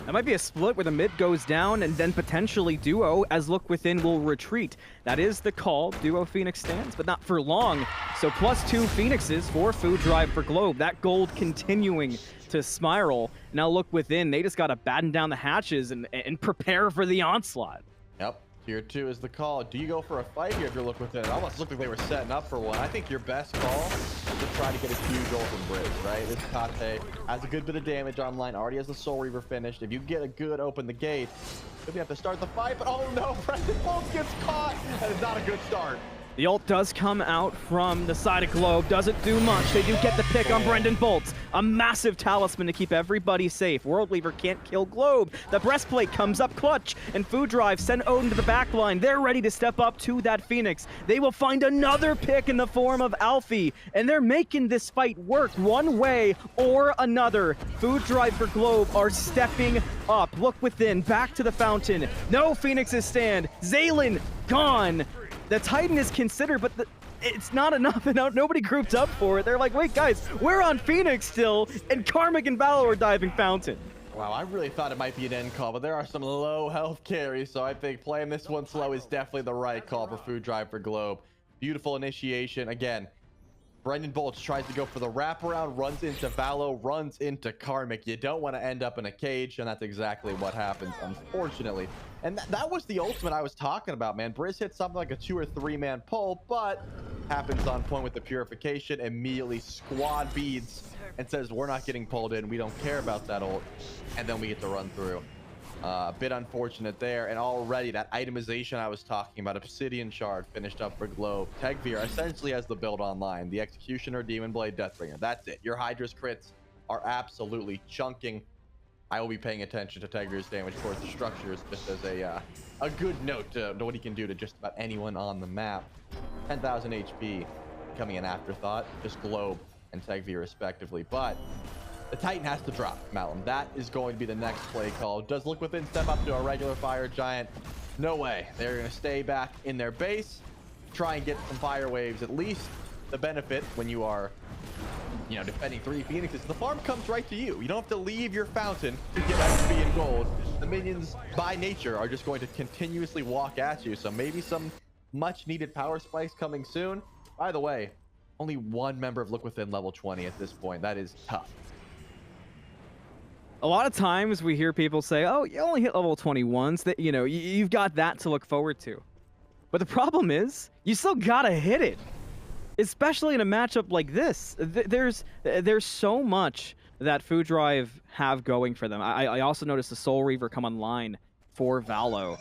Speaker 1: That might be a split where the mid goes down and then potentially duo as Look Within will retreat. That is the call. Duo Phoenix stands, but not for long. So +2 Phoenixes for Food Drive for Globe. That gold continuing to spiral. Now Look Within, they just got to batten down the hatches and prepare for the onslaught.
Speaker 2: Yep. Here too is the call. Do you go for a fight here if you're looking within? It almost looked like they were setting up for one. I think your best call is to try to get a huge ult from Bridge, right? This Kate has a good bit of damage online, already has the Soul Reaver finished. If you get a good open the gate, you'll have to start the fight, but oh no, Brendan Bolt gets caught. That is not a good start.
Speaker 1: The ult does come out from the side of Globe. Doesn't do much. They do get the pick on Brendan Bolt. A massive talisman to keep everybody safe. World Weaver can't kill Globe. The breastplate comes up clutch. And Food Drive send Odin to the back line. They're ready to step up to that Phoenix. They will find another pick in the form of Alfie. And they're making this fight work one way or another. Food Drive for Globe are stepping up. Look within. Back to the fountain. No Phoenixes stand. Zaylin gone. The Titan is considered, but it's not enough, and nobody grouped up for it. They're like, wait, guys, we're on Phoenix still, and Karmic and Valor are diving Fountain.
Speaker 2: Wow, I really thought it might be an end call, but there are some low health carries, so I think playing this one slow is definitely the right call for Food Drive for Globe. Beautiful initiation. Again, Brendan Bolts tries to go for the wraparound, runs into Valo, runs into Karmic. You don't want to end up in a cage, and that's exactly what happens, unfortunately. And that was the ultimate I was talking about, man. Briz hit something like a 2 or 3 man pull, but happens on point with the purification, immediately squad beads and says, we're not getting pulled in. We don't care about that ult. And then we get to run through. A bit unfortunate there, and already that itemization I was talking about, Obsidian Shard finished up for Globe. Tegvir essentially has the build online, the Executioner, Demon Blade, Deathbringer. That's it. Your Hydra's crits are absolutely chunking. I will be paying attention to Tegvir's damage towards the structures just as a good note to what he can do to just about anyone on the map. 10,000 HP becoming an afterthought, just Globe and Tegvir respectively, but the Titan has to drop Malum. That is going to be the next play call. Does Look Within step up to a regular Fire Giant? No way. They're going to stay back in their base, try and get some fire waves. At least the benefit when you are, you know, defending 3 Phoenixes, the farm comes right to you. You don't have to leave your fountain to get XP and gold. The minions, by nature, are just going to continuously walk at you. So maybe some much needed power spikes coming soon. By the way, only one member of Look Within level 20 at this point. That is tough.
Speaker 1: A lot of times we hear people say, oh, you only hit level 21s, that, you know, you've got that to look forward to. But the problem is, you still gotta hit it. Especially in a matchup like this. There's so much that Food Drive have going for them. I also noticed the Soul Reaver come online for Valo.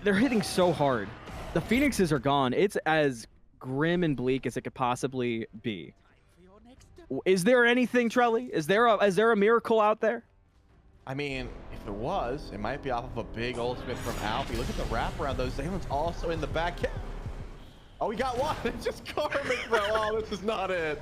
Speaker 1: They're hitting so hard. The Phoenixes are gone. It's as grim and bleak as it could possibly be. Is there anything, Trelly? Is there a miracle out there?
Speaker 2: I mean, if it was, it might be off of a big ultimate from Alfie. Look at the wraparound. Those Zalen's also in the back. Oh, we got one. It's just Karmic, bro. Oh, this is not it.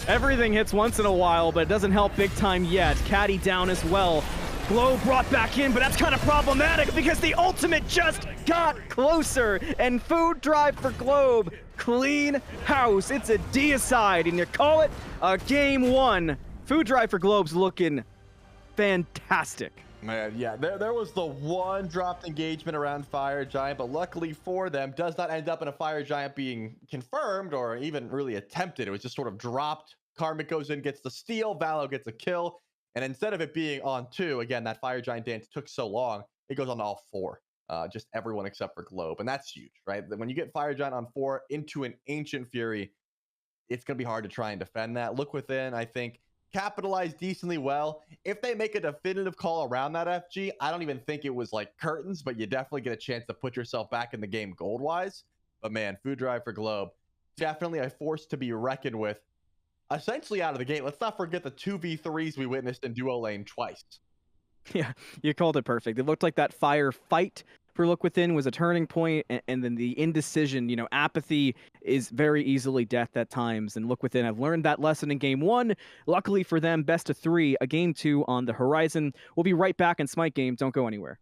Speaker 1: Everything hits once in a while, but it doesn't help big time yet. Caddy down as well. Glow brought back in, but that's kind of problematic because the ultimate just got closer. And Food Drive for Globe, clean house. It's a deicide, and you call it a game 1. Food Drive for Globe's looking fantastic.
Speaker 2: Man, yeah, there was the one dropped engagement around Fire Giant, but luckily for them, does not end up in a Fire Giant being confirmed or even really attempted. It was just sort of dropped. Karmic goes in, gets the steal, Valo gets a kill, and instead of it being on 2, again, that Fire Giant dance took so long, it goes on to all 4. Just everyone except for Globe, and that's huge, right? When you get Fire Giant on 4 into an Ancient Fury, it's going to be hard to try and defend that. Look Within, I think, capitalized decently well. If they make a definitive call around that FG, I don't even think it was like curtains, but you definitely get a chance to put yourself back in the game gold-wise. But man, Food Drive for Globe, definitely a force to be reckoned with. Essentially out of the gate, let's not forget the 2v3s we witnessed in duo lane twice.
Speaker 1: Yeah, you called it perfect. It looked like that fire fight for Look Within was a turning point, and then the indecision, you know, apathy is very easily death at times, and Look Within have learned that lesson in game 1. Luckily for them, best of 3, a game 2 on the horizon. We'll be right back in Smite Game. Don't go anywhere.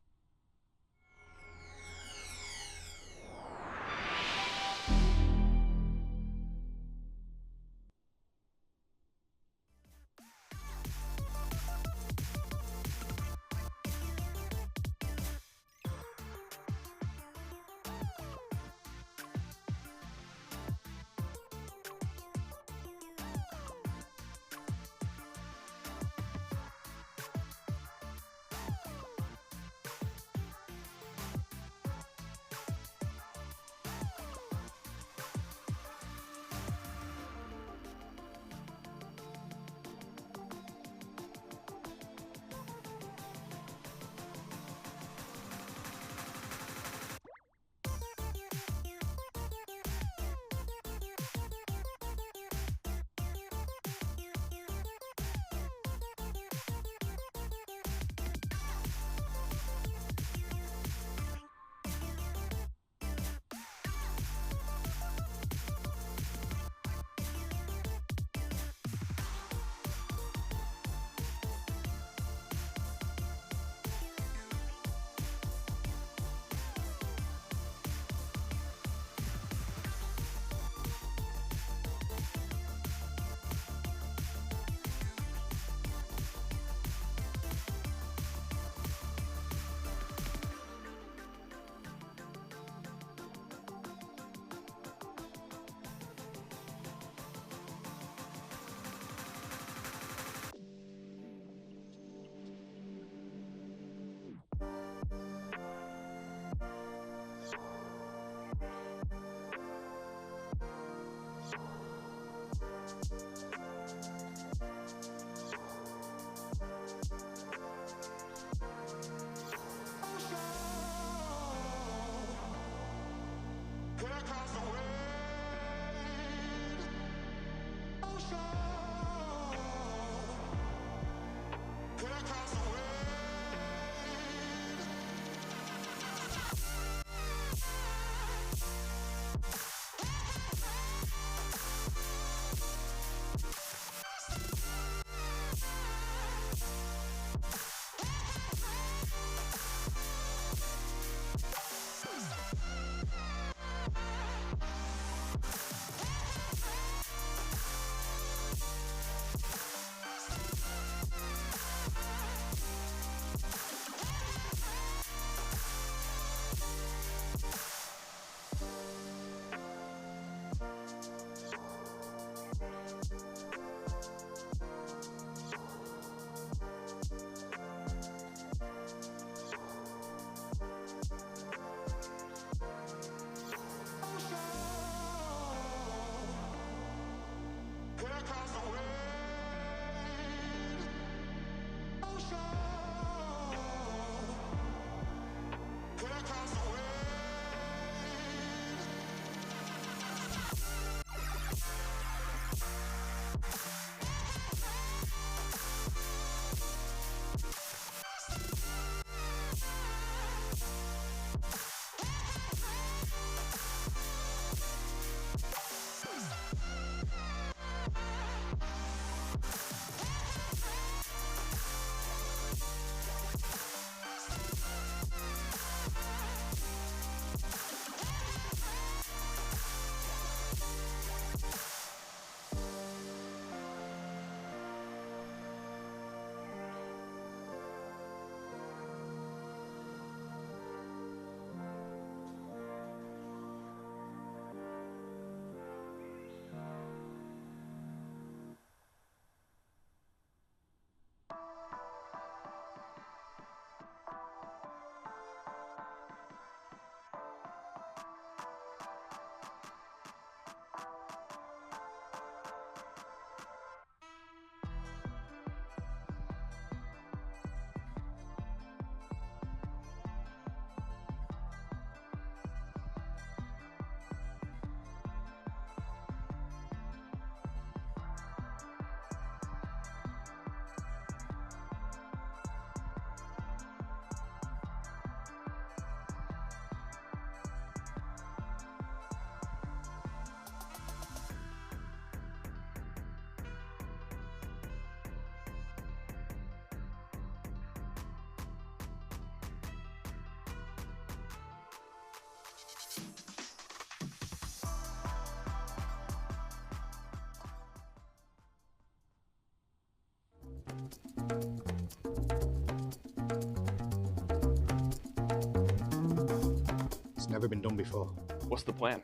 Speaker 3: It's never been done before.
Speaker 4: What's the plan?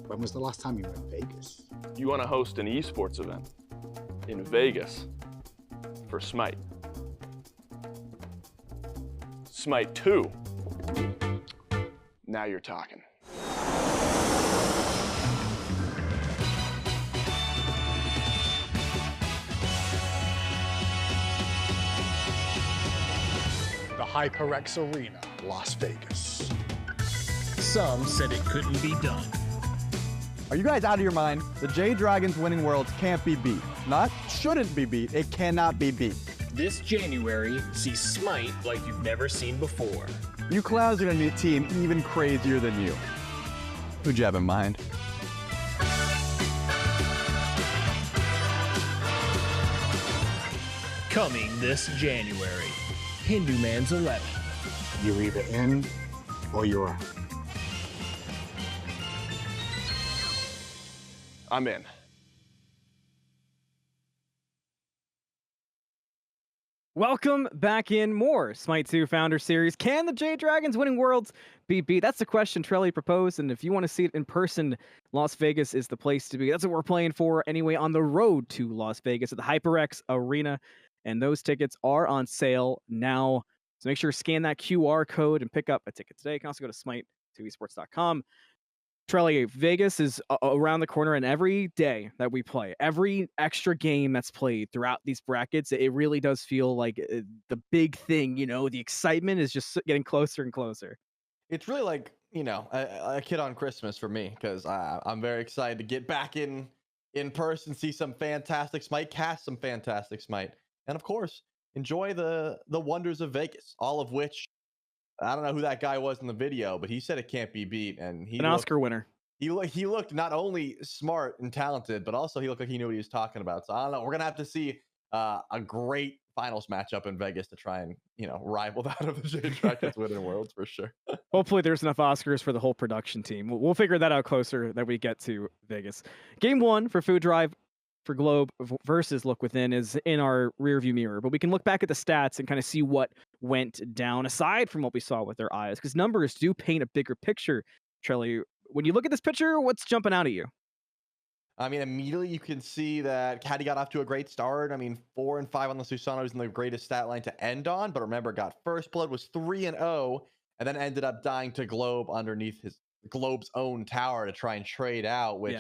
Speaker 3: When was the last time you were in Vegas?
Speaker 4: You want to host an esports event in Vegas for SMITE. SMITE 2. Now you're talking.
Speaker 3: The hi-rez Arena, Las Vegas.
Speaker 5: Some said it couldn't be done.
Speaker 6: Are you guys out of your mind? The J Dragons winning worlds can't be beat. Not shouldn't be beat, it cannot be beat.
Speaker 5: This January, see SMITE like you've never seen before.
Speaker 6: You clowns are gonna need a team even crazier than you. Who'd you have in mind?
Speaker 5: Coming this January, Hindu Man's 11.
Speaker 3: You're either in or you're out.
Speaker 4: I'm in.
Speaker 1: Welcome back in more SMITE 2 Founder Series. Can the J Dragons winning worlds be beat? That's the question Trelly proposed, and if you want to see it in person, Las Vegas is the place to be. That's what we're playing for anyway on the road to Las Vegas at the hi-rez Arena, and those tickets are on sale now. So make sure to scan that QR code and pick up a ticket today. You can also go to smite2esports.com. Trelly, Vegas is around the corner, and every day that we play, every extra game that's played throughout these brackets, it really does feel like the big thing, you know, the excitement is just getting closer and closer.
Speaker 2: It's really like, you know, a kid on Christmas for me, because I'm very excited to get back in person, see some fantastic SMITE, cast some fantastic SMITE, and of course, enjoy the wonders of Vegas, all of which, I don't know who that guy was in the video, but he said it can't be beat, and he
Speaker 1: An Oscar winner.
Speaker 2: He looked not only smart and talented, but also he looked like he knew what he was talking about. So I don't know. We're gonna have to see a great finals matchup in Vegas to try and, you know, rival that of the J Dragons winning worlds for sure.
Speaker 1: Hopefully there's enough Oscars for the whole production team. We'll figure that out closer that we get to Vegas. Game 1 for Food Drive for Globe versus Look Within is in our rearview mirror, but we can look back at the stats and kind of see what went down aside from what we saw with our eyes, because numbers do paint a bigger picture. Trelly, when you look at this picture, what's jumping out at you?
Speaker 2: I mean, immediately you can see that Caddy got off to a great start. I mean, 4 and 5 on the Susano isn't the greatest stat line to end on, but remember, got first blood, was 3-0, and then ended up dying to Globe underneath his Globe's own tower to try and trade out, which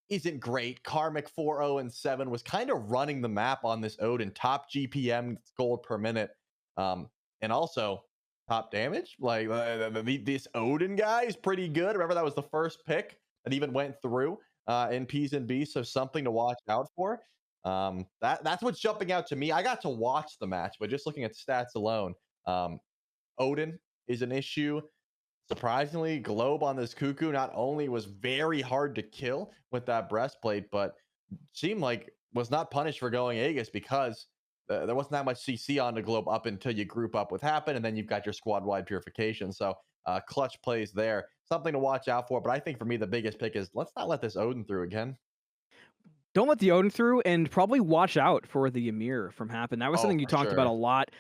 Speaker 2: isn't great. Karmic 4-0-7 was kind of running the map on this Odin, top GPM gold per minute, and also top damage. Like this Odin guy is pretty good. Remember, that was the first pick that even went through in P's and B's, so something to watch out for. That's what's jumping out to me. I got to watch the match, but just looking at stats alone, Odin is an issue. Surprisingly, Globe on this Cuckoo not only was very hard to kill with that breastplate, but seemed like was not punished for going Aegis, because there wasn't that much CC on the Globe up until you group up with Happen, and then you've got your squad-wide purification. So clutch plays there. Something to watch out for, but I think for me the biggest pick is let's not let this Odin through again.
Speaker 1: Don't let the Odin through, and probably watch out for the Ymir from Happen. That was something you talked about a lot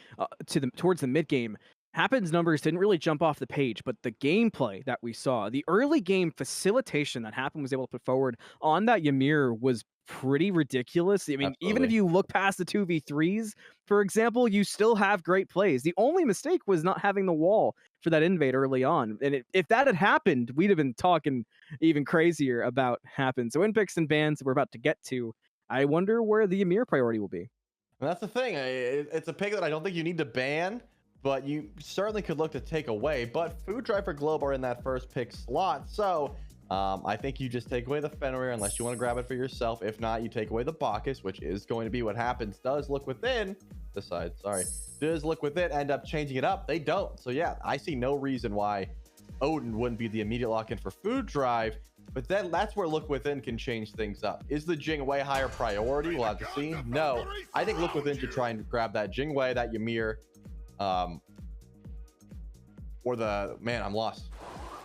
Speaker 1: towards the mid-game. Happen's numbers didn't really jump off the page, but the gameplay that we saw, the early game facilitation that Happen was able to put forward on that Ymir was pretty ridiculous. I mean, even if you look past the 2v3s, for example, you still have great plays. The only mistake was not having the wall for that invade early on. And if that had happened, we'd have been talking even crazier about Happen. So in picks and bans we're about to get to, I wonder where the Ymir priority will be.
Speaker 2: And that's the thing. It's a pick that I don't think you need to ban, but you certainly could look to take away. But Food Drive for Globe are in that first pick slot, so I think you just take away the Fenrir unless you want to grab it for yourself. If not, you take away the Bacchus, which is going to be what happens. Does Look Within decide, does Look Within end up changing it up? They don't. So yeah, I see no reason why Odin wouldn't be the immediate lock-in for Food Drive. But then that's where Look Within can change things up. Is the Jing Wei higher priority? We'll have to see. No, I think Look Within should try and grab that Jing Wei, that Ymir, or the, man, I'm lost.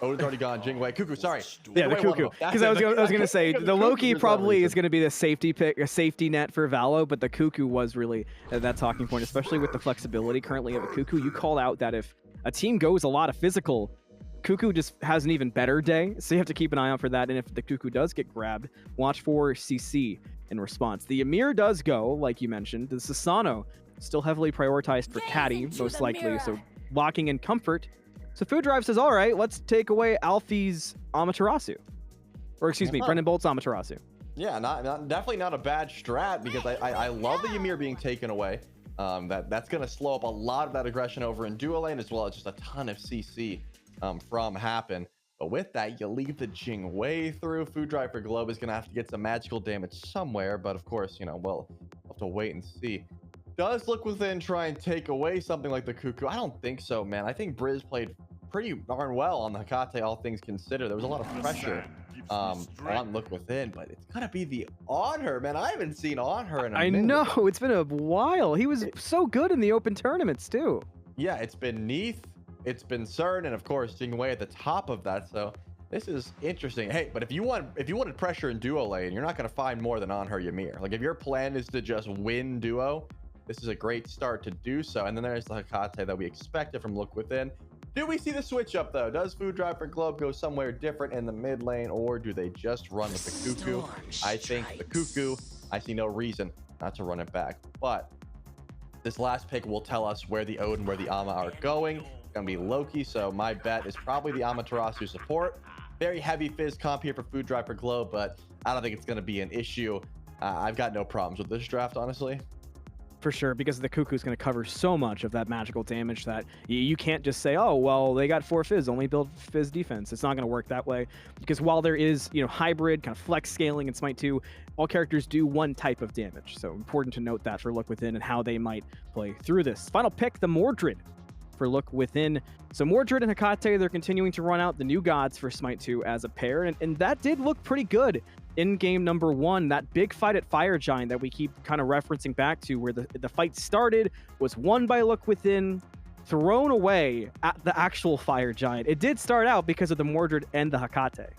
Speaker 2: Odin's already gone. Jingwei. Cuckoo, sorry.
Speaker 1: Yeah, the
Speaker 2: Jingwei, one
Speaker 1: Cuckoo.
Speaker 2: of them.
Speaker 1: Because I was gonna say
Speaker 2: Because
Speaker 1: the Loki
Speaker 2: Cuckoo for some
Speaker 1: probably is
Speaker 2: reason.
Speaker 1: gonna be the safety pick, a safety net for Valo, but the Cuckoo was really that talking point, especially with the flexibility currently of a Cuckoo. You called out that if a team goes a lot of physical, Cuckoo just has an even better day, so you have to keep an eye out for that. And if the Cuckoo does get grabbed, watch for CC in response. The Ymir does go, like you mentioned. The Susano still heavily prioritized for Caddy, most likely, so locking in comfort. So Food Drive says, all right, let's take away Alfie's Amaterasu. Or excuse me, Brendan Bolt's Amaterasu.
Speaker 2: Yeah, definitely not a bad strat, because I love the Ymir being taken away. That's going to slow up a lot of that aggression over in duo lane, as well as just a ton of CC from Happen. But with that, you leave the Jingwei through. Food Drive for Globe is going to have to get some magical damage somewhere, but of course, you know, we'll have to wait and see. Does Look Within try and take away something like the Cuckoo? I don't think so, man. I think Briz played pretty darn well on the Hekate, all things considered. There was a lot of pressure on Look Within, but it's gonna be the On Her, man. I haven't seen On Her in a minute.
Speaker 1: I know, it's been a while. He was so good in the open tournaments too.
Speaker 2: Yeah, it's been Neath, it's been CERN, and of course Jingwei at the top of that. So this is interesting. Hey, but if you wanted pressure in duo lane, you're not gonna find more than On Her Ymir. Like if your plan is to just win duo, this is a great start to do so. And then there's the Hekate that we expected from Look Within. Do we see the switch up though? Does Food Drive for Globe go somewhere different in the mid lane, or do they just run with the Cuckoo? I think the Cuckoo. I see no reason not to run it back. But this last pick will tell us where the Odin, where the Ama are going. It's gonna be Loki, so my bet is probably the Amaterasu support. Very heavy Fizz comp here for Food Drive for Globe, but I don't think it's gonna be an issue. I've got no problems with this draft, honestly.
Speaker 1: For sure, because the Cuckoo's going to cover so much of that magical damage that you can't just say, oh, well, they got 4 Fizz, only build Fizz defense. It's not going to work that way, because while there is, you know, hybrid kind of flex scaling in Smite 2, all characters do one type of damage. So important to note that for Look Within and how they might play through this. Final pick, the Mordred for Look Within. So Mordred and Hekate, they're continuing to run out the new gods for Smite 2 as a pair, and that did look pretty good in game number 1. That big fight at Fire Giant that we keep kind of referencing back to, where the fight started, was won by Look Within, thrown away at the actual Fire Giant. It did start out because of the Mordred and the Hekate.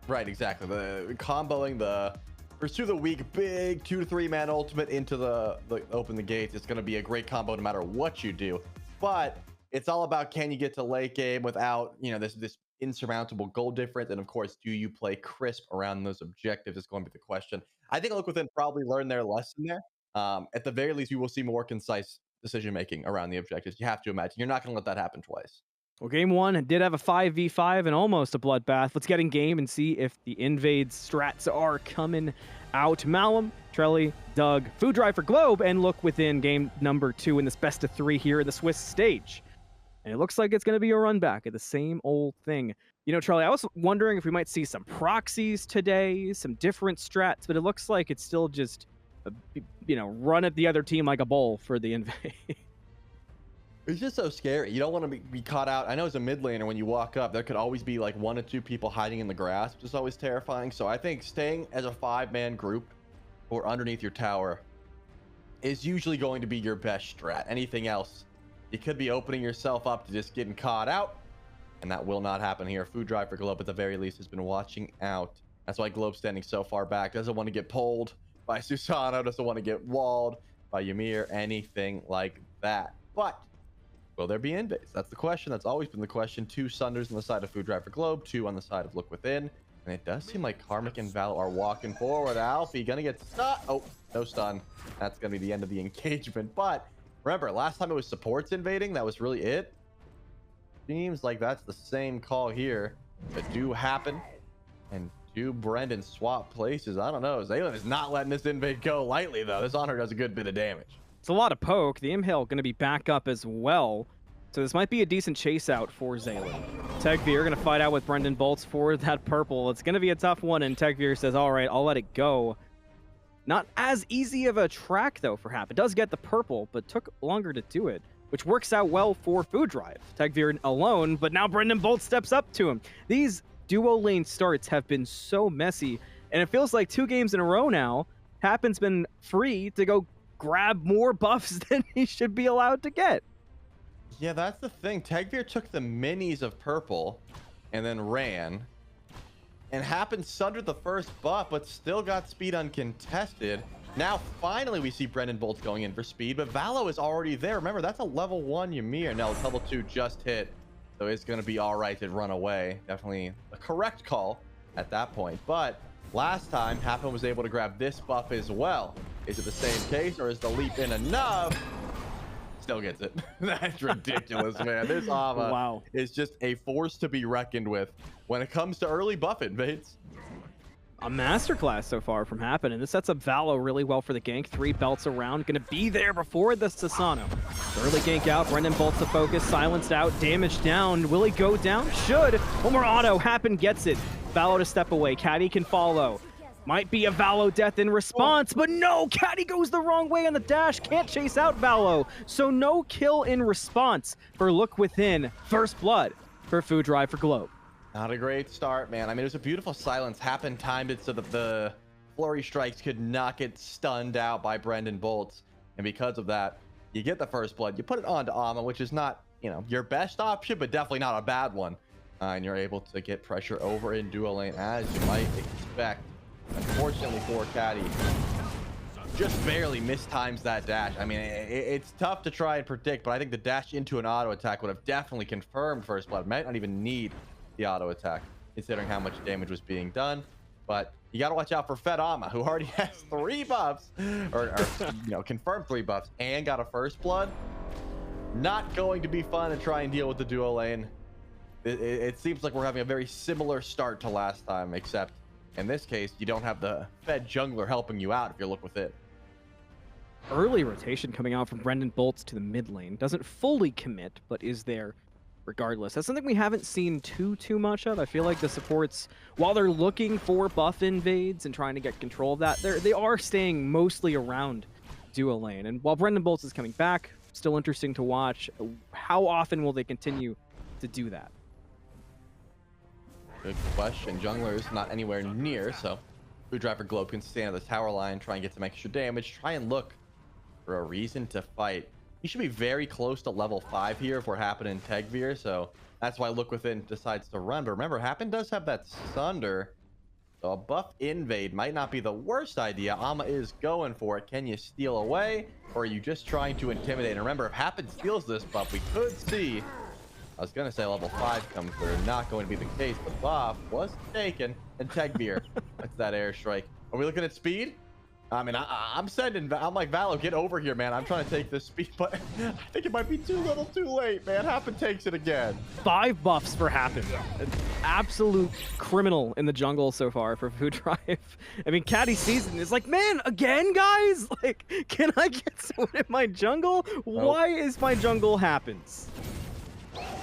Speaker 2: Right, exactly. The comboing the Pursue the Weak, big 2 to 3 man ultimate into the open the gates. It's going to be a great combo no matter what you do. But it's all about, can you get to late game without, you know, this insurmountable goal difference, and of course, do you play crisp around those objectives is going to be the question. I think Look Within probably learned their lesson there. At the very least, we will see more concise decision making around the objectives. You have to imagine you're not going to let that happen twice.
Speaker 1: Well, game 1 did have a 5v5 and almost a bloodbath. Let's get in game and see if the invades strats are coming out. Malum, Trelly, Doug, Food Drive for Globe, and Look Within game number 2 in this best of 3 here in the Swiss stage. And it looks like it's going to be a run back at the same old thing. You know, Charlie, I was wondering if we might see some proxies today, some different strats, but it looks like it's still just, you know, run at the other team like a bull for the invade.
Speaker 2: It's just so scary. You don't want to be caught out. I know as a mid laner, when you walk up, there could always be like 1 or 2 people hiding in the grass, which is always terrifying. So I think staying as a 5-man group or underneath your tower is usually going to be your best strat. Anything else, you could be opening yourself up to just getting caught out, and that will not happen here. Food Drive for Globe, at the very least, has been watching out. That's why Globe's standing so far back. Doesn't want to get pulled by Susano, doesn't want to get walled by Ymir, anything like that. But will there be invades? That's the question. That's always been the question. 2 Sunders on the side of Food Drive for Globe, 2 on the side of Look Within. And it does seem like Karmic and Val are walking forward. Alfie gonna get stunned. Oh, no stun. That's gonna be the end of the engagement. But remember, last time it was supports invading. That was really it. Seems like that's the same call here. But do happen. And do Brendan swap places? I don't know. Zaylin is not letting this invade go lightly, though. This Honor does a good bit of damage.
Speaker 1: It's a lot of poke. The Imhale going to be back up as well. So this might be a decent chase out for Zaylin. Tegveer going to fight out with Brendan Bolts for that purple. It's going to be a tough one, and Tegveer says, all right, I'll let it go. Not as easy of a track, though, for Hap. It does get the purple, but took longer to do it, which works out well for Food Drive. Tegveer alone, but now Brendan Bolt steps up to him. These duo lane starts have been so messy, and it feels like 2 games in a row now, Happen's been free to go grab more buffs than he should be allowed to get.
Speaker 2: Yeah, that's the thing. Tegveer took the minis of purple, and then ran. And Happen sundered the first buff, but still got speed uncontested. Now, finally, we see Brendan Bolts going in for speed, but Valo is already there. Remember, that's a level 1 Ymir. Now, level 2 just hit, so it's going to be all right to run away. Definitely a correct call at that point. But last time, Happen was able to grab this buff as well. Is it the same case, or is the leap in enough? Still gets it. That's ridiculous, man. This Ama is just a force to be reckoned with when it comes to early buff invades.
Speaker 1: A masterclass so far from Happen, and this sets up Valo really well for the gank. 3 belts around, gonna be there before the Sasano. Early gank out, Brendan Bolts the focus, silenced out, damage down. Will he go down? Should. One more auto, Happen gets it. Valo to step away, Caddy can follow. Might be a Valo death in response, but no, Caddy goes the wrong way on the dash, can't chase out Valo. So no kill in response for Look Within. First blood for Food Drive for Globe.
Speaker 2: Not a great start, man. I mean, it was a beautiful silence. Happen timed it so that the flurry strikes could not get stunned out by Brendan Bolts. And because of that, you get the first blood. You put it onto Ama, which is not, you know, your best option, but definitely not a bad one. And you're able to get pressure over in dual lane as you might expect. Unfortunately for Caddy, just barely mistimes that dash. I mean, it's tough to try and predict, but I think the dash into an auto attack would have definitely confirmed first blood. Might not even need the auto attack considering how much damage was being done. But you got to watch out for Fed Ama, who already has 3 buffs or you know, confirmed 3 buffs and got a first blood. Not going to be fun to try and deal with the duo lane. It seems like we're having a very similar start to last time, except in this case you don't have the Fed jungler helping you out if you look with it.
Speaker 1: Early rotation coming out from Brendan Bolts to the mid lane. Doesn't fully commit, but is there regardless. That's something we haven't seen too much of. I feel like the supports, while they're looking for buff invades and trying to get control of that, they are staying mostly around duo lane. And while Brendan Bolts is coming back, still interesting to watch. How often will they continue to do that?
Speaker 2: Good question. Jungler is not anywhere near, so Food Driver Globe can stand at the tower line, try and get some extra damage, try and look for a reason to fight. He should be very close to level 5 here if we're Happen in Tegvir, so that's why Look Within decides to run. But remember, Happen does have that Sunder, so a buff invade might not be the worst idea. Ama is going for it. Can you steal away, or are you just trying to intimidate? And remember, if Happen steals this buff, we could see, I was going to say level 5 come through. Not going to be the case. The buff was taken, and Tegvir, that's that airstrike. Are we looking at speed? I mean, I'm like, Valo, get over here, man. I'm trying to take this speed, but I think it might be too little too late, man. Happen takes it again.
Speaker 1: 5 buffs for Happen. An absolute criminal in the jungle so far for Food Drive. I mean, Caddy season is like, man, again, guys? Like, can I get someone in my jungle? Why is my jungle Happens?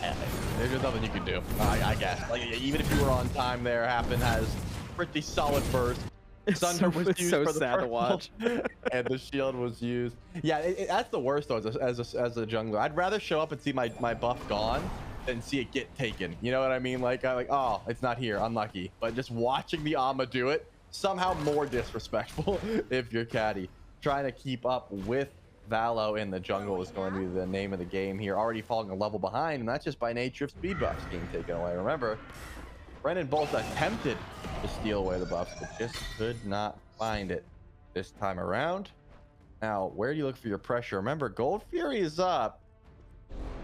Speaker 2: Yeah, there's nothing you can do, I guess. Like, even if you were on time there, Happen has pretty solid burst. Sunder was used
Speaker 1: so
Speaker 2: for the
Speaker 1: sad to
Speaker 2: purple,
Speaker 1: watch.
Speaker 2: and the shield was used. Yeah, that's the worst though as a jungler. I'd rather show up and see my buff gone than see it get taken. You know what I mean? Like, I'm like, oh, it's not here, unlucky. But just watching the Ama do it, somehow more disrespectful if you're Caddy. Trying to keep up with Valo in the jungle is going to be the name of the game here. Already falling a level behind, and that's just by nature of speed buffs being taken away. Remember, Brendan Bolts attempted to steal away the buffs, but just could not find it this time around. Now, where do you look for your pressure? Remember, Gold Fury is up,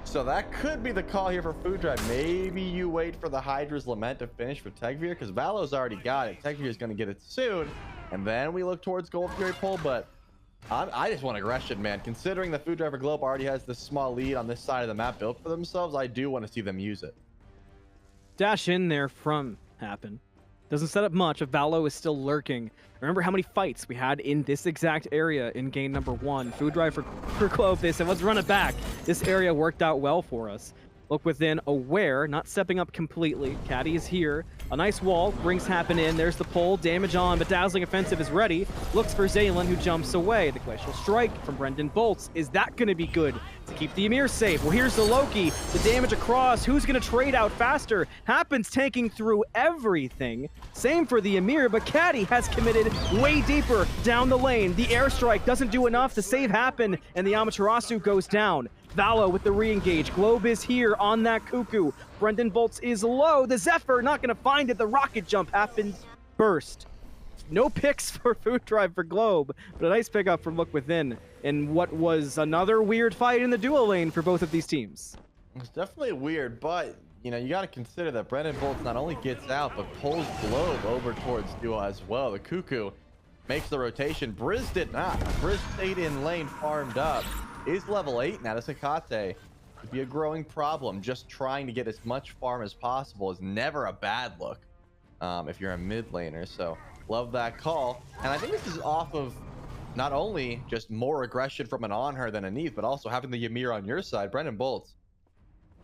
Speaker 2: so that could be the call here for Food Drive. Maybe you wait for the Hydra's Lament to finish for Tegvir, because Valo's already got it. Tegvir is going to get it soon, and then we look towards Gold Fury pull, but I just want aggression, man. Considering the Food Driver Globe already has this small lead on this side of the map built for themselves, I do want to see them use it.
Speaker 1: Dash in there from Happen. Doesn't set up much if Valo is still lurking. Remember how many fights we had in this exact area in game number 1. Food Drive for Clove, they said, let's run it back. This area worked out well for us. Look Within, aware, not stepping up completely. Caddy is here. A nice wall brings Happen in. There's the pull, damage on, but Dazzling Offensive is ready. Looks for Zaylin, who jumps away. The Glacial Strike from Brendan Bolts. Is that going to be good to keep the Ymir safe? Well, here's the Loki. The damage across. Who's going to trade out faster? Happens tanking through everything. Same for the Ymir, but Caddy has committed way deeper down the lane. The airstrike doesn't do enough to save Happen, and the Amaterasu goes down. Valo with the re-engage. Globe is here on that Cuckoo. Brendan Bolts is low. The Zephyr not going to find it. The rocket jump happens. Burst. No picks for Food Drive for Globe, but a nice pickup from Look Within in what was another weird fight in the duo lane for both of these teams.
Speaker 2: It's definitely weird, but you know, you got to consider that Brendan Bolts not only gets out, but pulls Globe over towards duo as well. The Cuckoo makes the rotation. Briz did not. Briz stayed in lane, farmed up. Is level 8 now. This Hecate could be a growing problem. Just trying to get as much farm as possible is never a bad look if you're a mid laner. So love that call. And I think this is off of not only just more aggression from an Anhur than a Neith, but also having the Ymir on your side. Brendan Bolts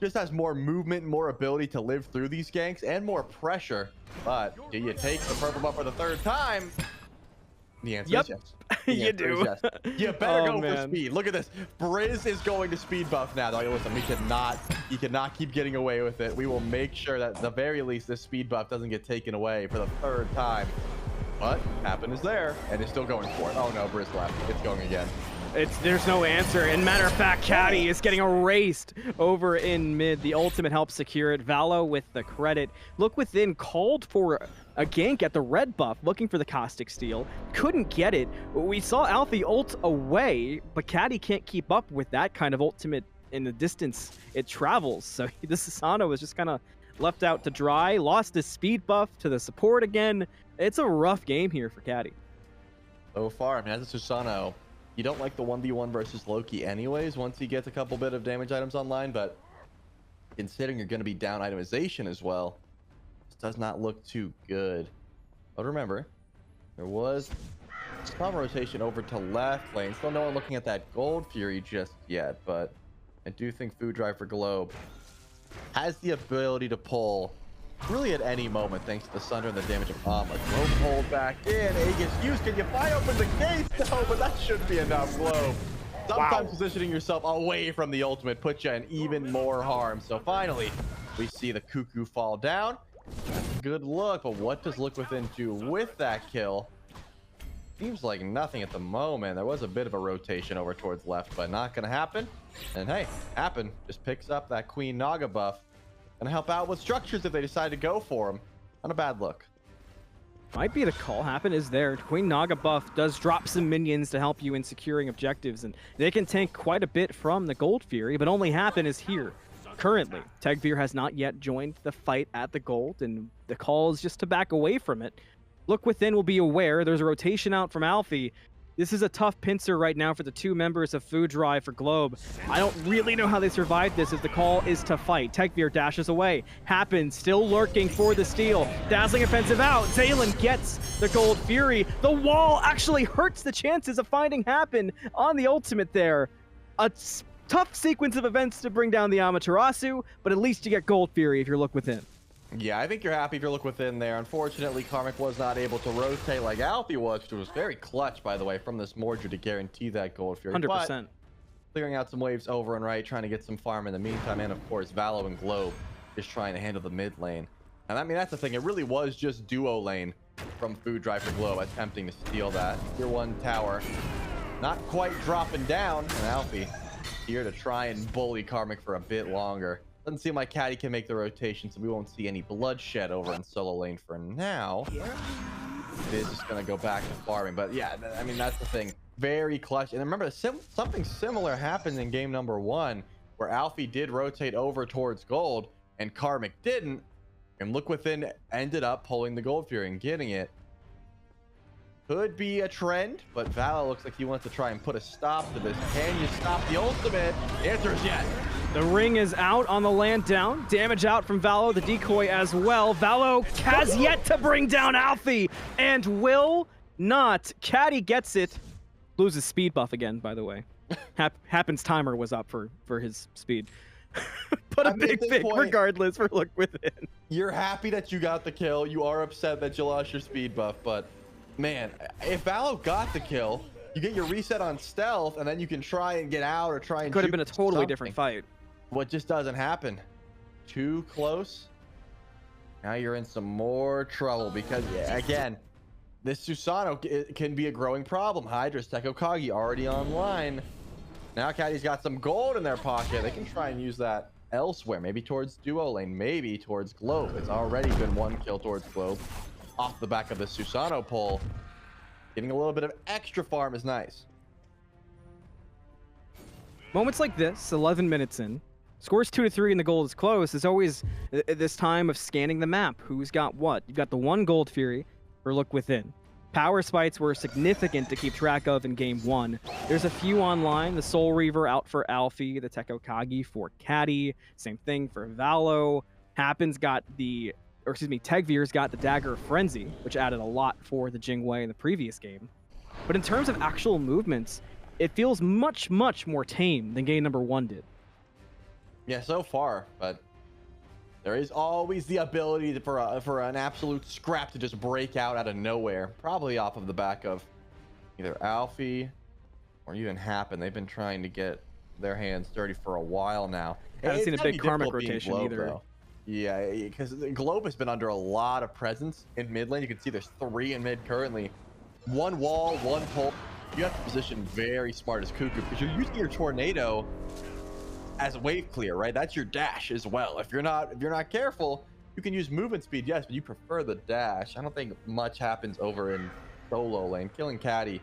Speaker 2: just has more movement, more ability to live through these ganks, and more pressure. But do you take the purple buff for the third time? The answer is yes.
Speaker 1: You do.
Speaker 2: Yes. You better go for speed. Look at this. Briz is going to speed buff now. Like, listen, he cannot keep getting away with it. We will make sure that at the very least this speed buff doesn't get taken away for the third time. But Happen is there and is still going for it. Oh no, Briz left. It's going again.
Speaker 1: There's no answer. And matter of fact, Caddy is getting erased over in mid. The ultimate helps secure it. Valo with the credit. Look Within called for a gank at the red buff, looking for the Caustic Steel. Couldn't get it. We saw Alfie ult away, but Caddy can't keep up with that kind of ultimate in the distance it travels. So the Susano was just kind of left out to dry. Lost his speed buff to the support again. It's a rough game here for Caddy.
Speaker 2: So far, I mean, as a Susano, you don't like the 1v1 versus Loki anyways once he gets a couple bit of damage items online, but considering you're going to be down itemization as well, this does not look too good. But remember, there was some rotation over to left lane. Still no one looking at that Gold Fury just yet, but I do think Food Drive for Globe has the ability to pull really at any moment, thanks to the Sunder and the damage of Armor. Globe pulled back in. Aegis use. Can you fly open the gates? No, but that shouldn't be enough, Globe. Sometimes positioning yourself away from the ultimate puts you in even more harm. So finally, we see the Cuckoo fall down. Good look, but what does Look Within do with that kill? Seems like nothing at the moment. There was a bit of a rotation over towards left, but not going to happen. And hey, Happen just picks up that Queen Naga buff. And help out with structures if they decide to go for him. Not a bad look.
Speaker 1: Might be the call. Happen is there. Queen Naga buff does drop some minions to help you in securing objectives, and they can tank quite a bit from the Gold Fury, but only Happen is here. Currently, Tegveer has not yet joined the fight at the Gold, and the call is just to back away from it. Look Within will be aware. There's a rotation out from Alfie. This is a tough pincer right now for the two members of Food Drive for Globe. I don't really know how they survived this, as the call is to fight. Tegveer dashes away. Happen still lurking for the steal. Dazzling offensive out. Zaylin gets the Gold Fury. The wall actually hurts the chances of finding Happen on the ultimate there. A tough sequence of events to bring down the Amaterasu, but at least you get Gold Fury if you Look Within.
Speaker 2: Yeah, I think you're happy if you Look Within there. Unfortunately, Karmic was not able to rotate like Alfie was, which was very clutch, by the way, from this Mordred to guarantee that Gold Fury.
Speaker 1: 100%.
Speaker 2: But clearing out some waves over and right, trying to get some farm in the meantime, and of course, Valo and Globe just trying to handle the mid lane. And I mean, that's the thing. It really was just duo lane from Food Drive for Globe attempting to steal that. Tier 1 tower not quite dropping down, and Alfie here to try and bully Karmic for a bit longer. Doesn't seem like Caddy can make the rotation, so we won't see any bloodshed over in solo lane for now. It is just going to go back to farming. But yeah, I mean, that's the thing. Very clutch. And remember, something similar happened in game number 1, where Alfie did rotate over towards gold, and Karmic didn't. And Look Within ended up pulling the Gold Fury and getting it. Could be a trend, but Valo looks like he wants to try and put a stop to this. Can you stop the ultimate? The answer is yes.
Speaker 1: The ring is out on the land down. Damage out from Valo, the decoy as well. Valo has yet to bring down Alfie and will not. Caddy gets it. Loses speed buff again, by the way. Happen's timer was up for his speed. But a big regardless for Look Within.
Speaker 2: You're happy that you got the kill. You are upset that you lost your speed buff, but man, if Valo got the kill, you get your reset on stealth, and then you can try and get out or try and
Speaker 1: could have been a totally different fight.
Speaker 2: What just doesn't happen. Too close. Now you're in some more trouble because, again, this Susano can be a growing problem. hi-rez, Tech Okagi already online. Now Caddy's got some gold in their pocket. They can try and use that elsewhere, maybe towards duo lane, maybe towards Globe. It's already been 1 kill towards Globe off the back of the Susano pull. Getting a little bit of extra farm is nice.
Speaker 1: Moments like this, 11 minutes in, scores 2-3 and the gold is close. There's always this time of scanning the map. Who's got what? You've got the 1 gold Fury for Look Within. Power spites were significant to keep track of in game 1. There's a few online. The Soul Reaver out for Alfie, the Tekokagi for Caddy. Same thing for Valo. Tegvir's got the Dagger of Frenzy, which added a lot for the Jingwei in the previous game. But in terms of actual movements, it feels much, much more tame than game number 1 did.
Speaker 2: Yeah, so far, but there is always the ability for an absolute scrap to just break out of nowhere, probably off of the back of either Alfie or even Happen. They've been trying to get their hands dirty for a while now.
Speaker 1: I haven't seen a big Karmic
Speaker 2: difficult being
Speaker 1: rotation
Speaker 2: Globe,
Speaker 1: either.
Speaker 2: though. Yeah, because Globe has been under a lot of presence in mid lane. You can see there's 3 in mid currently. 1 wall, 1 pole. You have to position very smart as Cuckoo because you're using your tornado as a wave clear, right? That's your dash as well. If you're not careful, you can use movement speed, yes, but you prefer the dash. I don't think much happens over in solo lane. Killing Caddy,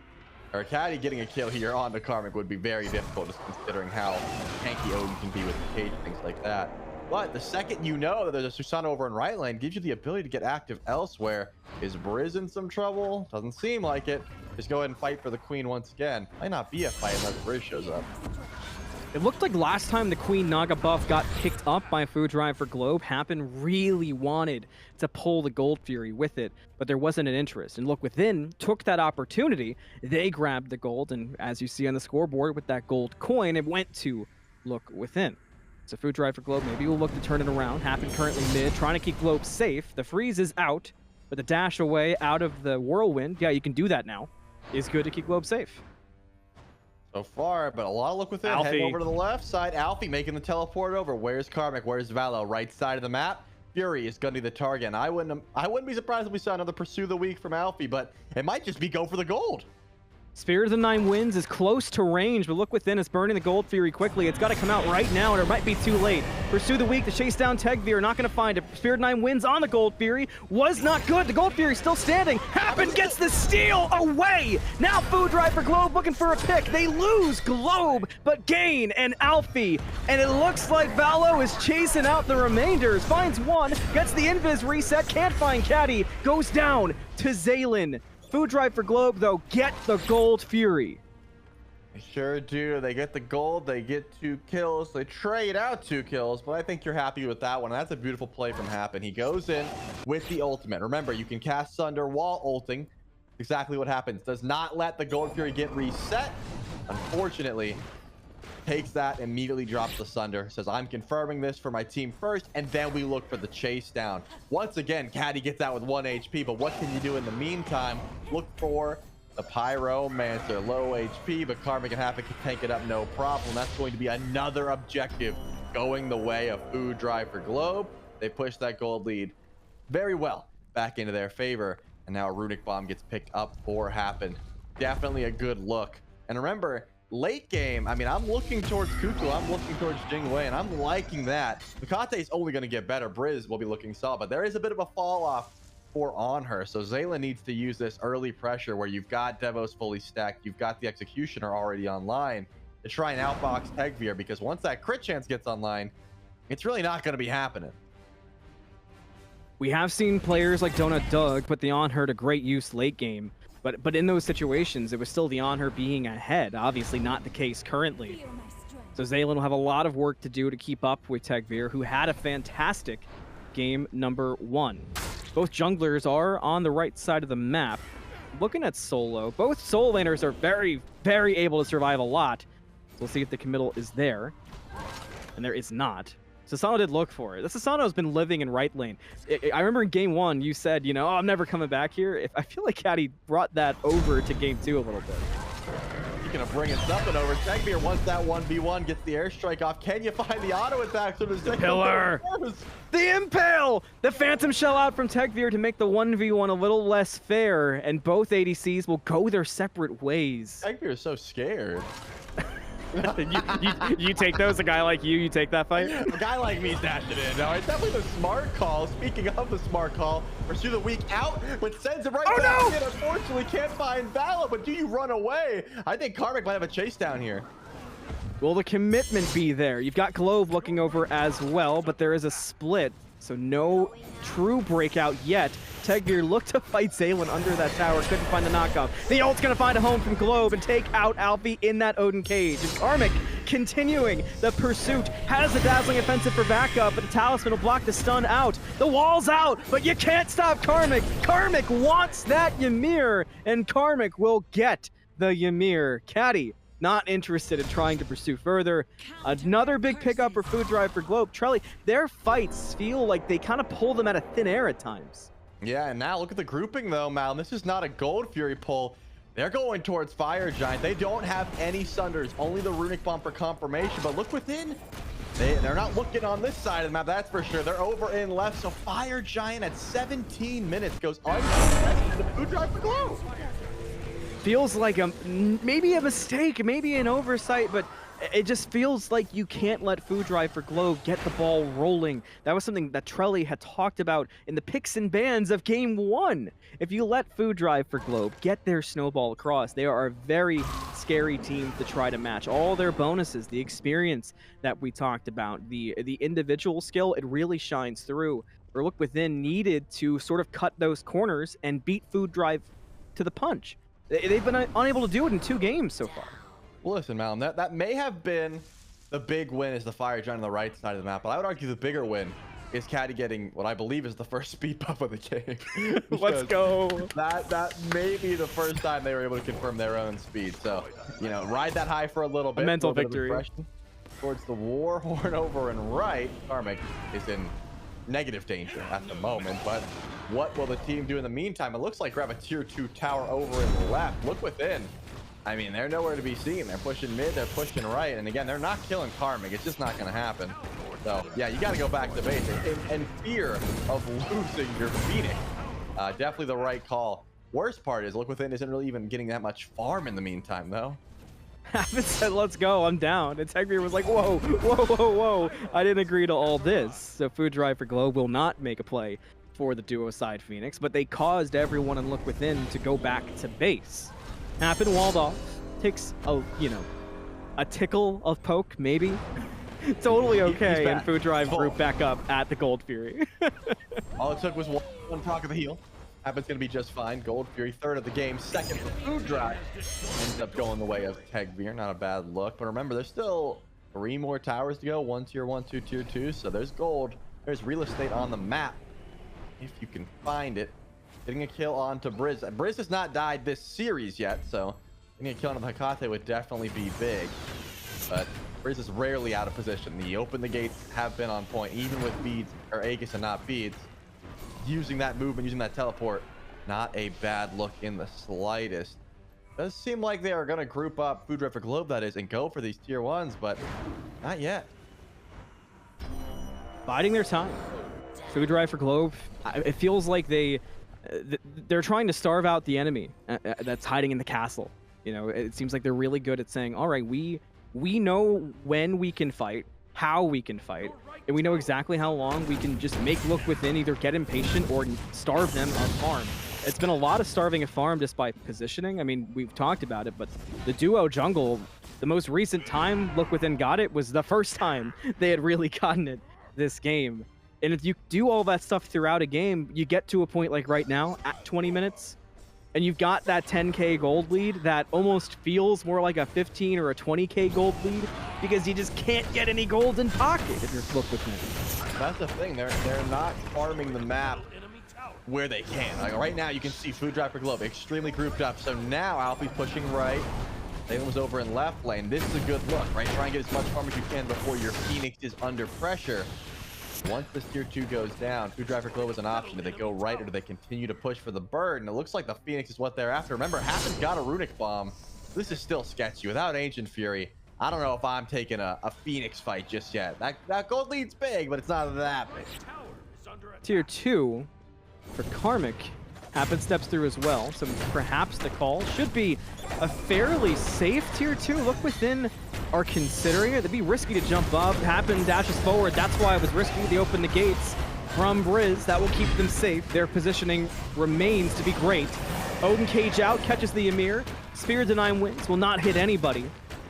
Speaker 2: or Caddy getting a kill here on the Karmic would be very difficult, just considering how tanky Odin can be with the cage, things like that. But the second you know that there's a Susano over in right lane, gives you the ability to get active elsewhere. Is Briz in some trouble? Doesn't seem like it. Just go ahead and fight for the Queen once again. Might not be a fight unless Briz shows up.
Speaker 1: It looked like last time the Queen Naga buff got picked up by Food Drive for Globe, Happen really wanted to pull the Gold Fury with it, but there wasn't an interest. And Look Within took that opportunity. They grabbed the gold, and as you see on the scoreboard with that gold coin, it went to Look Within. So Food Drive for Globe, maybe we'll look to turn it around. Happen currently mid, trying to keep Globe safe. The freeze is out, but the dash away out of the whirlwind, yeah, you can do that now, is good to keep Globe safe.
Speaker 2: So far, but a lot of Look Within.
Speaker 1: Alfie.
Speaker 2: Heading over to the left side. Alfie making the teleport over. Where's Karmic? Where's Valo? Right side of the map. Fury is going to be the target. And I wouldn't be surprised if we saw another Pursue the Weak from Alfie, but it might just be go for the gold.
Speaker 1: Spirit of the Nine Winds is close to range, but Look Within is burning the Gold Fury quickly. It's got to come out right now, and it might be too late. Pursue the Weak to chase down Tegvir. Not going to find it. Spirit of Nine Winds on the Gold Fury. Was not good. The Gold Fury still standing. Happen gets the steal away. Now Food Drive for Globe looking for a pick. They lose Globe, but gain an Alfie. And it looks like Valo is chasing out the remainders. Finds one, gets the Invis reset, can't find Caddy. Goes down to Zaylin. Food Drive for Globe, though, get the Gold Fury.
Speaker 2: They sure do. They get the gold. They get 2 kills. They trade out 2 kills, but I think you're happy with that one. That's a beautiful play from Happen. He goes in with the ultimate. Remember, you can cast Sunder while ulting. Exactly what happens. Does not let the Gold Fury get reset. Unfortunately, takes that, immediately drops the Sunder. Says, I'm confirming this for my team first, and then we look for the chase down. Once again, Caddy gets out with 1 HP, but what can you do in the meantime? Look for the Pyromancer, low HP, but Karmic and Happen can tank it up, no problem. That's going to be another objective going the way of Food Drive for Globe. They push that gold lead very well back into their favor, and now a Runic Bomb gets picked up for Happen. Definitely a good look. And remember, late game, I mean, I'm looking towards Cuckoo, I'm looking towards Jingwei, and I'm liking that. Mikate is only going to get better. Briz will be looking solid, but there is a bit of a fall off for on her. So Zayla needs to use this early pressure where you've got Devos fully stacked, you've got the Executioner already online to try and outbox Tegvir, because once that crit chance gets online, it's really not going to be happening.
Speaker 1: We have seen players like Donut Doug put the On Her to great use late game, but in those situations, it was still the On Her being ahead. Obviously not the case currently. So Zaylin will have a lot of work to do to keep up with Tegvir, who had a fantastic game number 1. Both junglers are on the right side of the map. Looking at solo, both solo laners are very, very able to survive a lot. So we'll see if the committal is there. And there is not. Sasano did look for it. The Sasano's been living in right lane. I remember in game 1, you said, you know, oh, I'm never coming back here. I feel like Caddy brought that over to game 2 a little bit.
Speaker 2: He's going to bring it something over. Tegvir wants that 1v1, gets the airstrike off. Can you find the auto attack? So the
Speaker 1: pillar! The Impale! The Phantom Shell out from Tegvir to make the 1v1 a little less fair, and both ADCs will go their separate ways.
Speaker 2: Tegvir is so scared.
Speaker 1: you take those. A guy like you take that fight.
Speaker 2: A guy like me dashed it in. Now, it's definitely the smart call. Speaking of the smart call, pursue the weak out, which sends him right back in. Unfortunately, can't find Vala, but do you run away? I think Karmic might have a chase down here.
Speaker 1: Will the commitment be there? You've got Globe looking over as well, but there is a split, so no true breakout yet. Tegir looked to fight Zaylin under that tower, couldn't find the knockoff. The ult's gonna find a home from Globe and take out Alfie in that Odin cage. And Karmic continuing the pursuit, has a dazzling offensive for backup, but the talisman will block the stun out. The wall's out, but you can't stop Karmic. Karmic wants that Ymir, and Karmic will get the Ymir. Caddy not interested in trying to pursue further. Another big pickup for Food Drive for Globe. Trelly, their fights feel like they kind of pull them out of thin air at times.
Speaker 2: Yeah, and now look at the grouping though, Mal. This is not a Gold Fury pull. They're going towards Fire Giant. They don't have any Sunders, only the Runic Bomb for confirmation, but look within. They're not looking on this side of the map, that's for sure. They're over in left, so Fire Giant at 17 minutes goes uncontested to Food Drive for Globe.
Speaker 1: Feels like maybe a mistake, maybe an oversight, but it just feels like you can't let Food Drive for Globe get the ball rolling. That was something that Trelly had talked about in the picks and bans of Game 1. If you let Food Drive for Globe get their snowball across, they are a very scary team to try to match. All their bonuses, the experience that we talked about, the individual skill, it really shines through. Or Look Within needed to sort of cut those corners and beat Food Drive to the punch. They've been unable to do it in 2 games so far.
Speaker 2: Well, listen, Malum, that may have been the big win is the Fire Giant on the right side of the map, but I would argue the bigger win is Caddy getting what I believe is the first speed buff of the game.
Speaker 1: Let's go.
Speaker 2: That may be the first time they were able to confirm their own speed. So, you know, ride that high for a little bit.
Speaker 1: A mental victory.
Speaker 2: Towards the Warhorn over and right. Karmic is in negative danger at the moment, but what will the team do in the meantime? It looks like grab a tier 2 tower over in the left. Look Within. I mean, they're nowhere to be seen. They're pushing mid, they're pushing right, and again, they're not killing Karmic. It's just not going to happen. So, yeah, you got to go back to base. In fear of losing your Phoenix, definitely the right call. Worst part is Look Within isn't really even getting that much farm in the meantime, though.
Speaker 1: Haven't said, let's go, I'm down. And Tegir was like, whoa, whoa, whoa, whoa. I didn't agree to all this. So Food Drive for Globe will not make a play for the duo side Phoenix, but they caused everyone in Look Within to go back to base. Happen walled off. Takes a, a tickle of poke, maybe. Totally okay, and Food Drive group back up at the Gold Fury.
Speaker 2: All it took was one talk of the heel. Happens going to be just fine. Gold Fury, third of the game, second for Food Drive. Ends up going the way of Tegir. Not a bad look, but remember, there's still 3 more towers to go. 1 tier 1, 2 tier 2. So there's gold. There's real estate on the map if you can find it. Getting a kill onto Briz. Briz has not died this series yet, so getting a kill on the Hecate would definitely be big. But Briz is rarely out of position. The open the gates have been on point, even with beads or Aegis and not beads. Using that movement, using that teleport, not a bad look in the slightest. Does seem like they are going to group up Food Drive for Globe, that is, and go for these tier 1s, but not yet.
Speaker 1: Biding their time. Food Drive for Globe, it feels like they're trying to starve out the enemy that's hiding in the castle. It seems like they're really good at saying, all right, we know when we can fight, how we can fight, and we know exactly how long we can just make Look Within either get impatient or starve them on farm. It's been a lot of starving a farm just by positioning. I mean, we've talked about it, but the duo jungle, the most recent time Look Within got it was the first time they had really gotten it this game. And if you do all that stuff throughout a game, you get to a point like right now at 20 minutes, and you've got that 10k gold lead that almost feels more like a 15 or a 20k gold lead because you just can't get any gold in pocket if you're Look Within.
Speaker 2: That's the thing. They're not farming the map where they can. Like right now, you can see Food Drive for Globe extremely grouped up. So now Alfie's pushing right. Taylor was over in left lane. This is a good look, right? Try and get as much farm as you can before your Phoenix is under pressure. Once this tier 2 goes down, Food Drive for Globe is an option. Do they go right or do they continue to push for the bird? And it looks like the Phoenix is what they're after. Remember, Happen's got a Runic Bomb. This is still sketchy. Without Ancient Fury, I don't know if I'm taking a Phoenix fight just yet. That gold lead's big, but it's not that big.
Speaker 1: Tier 2 for Karmic. Happen steps through as well, so perhaps the call should be a fairly safe tier 2. Look within are considering it. It'd be risky to jump up. Happen dashes forward. That's why it was risky. They open the gates from Briz. That will keep them safe. Their positioning remains to be great. Odin cage out, catches the Ymir. Spear Denying Winds will not hit anybody.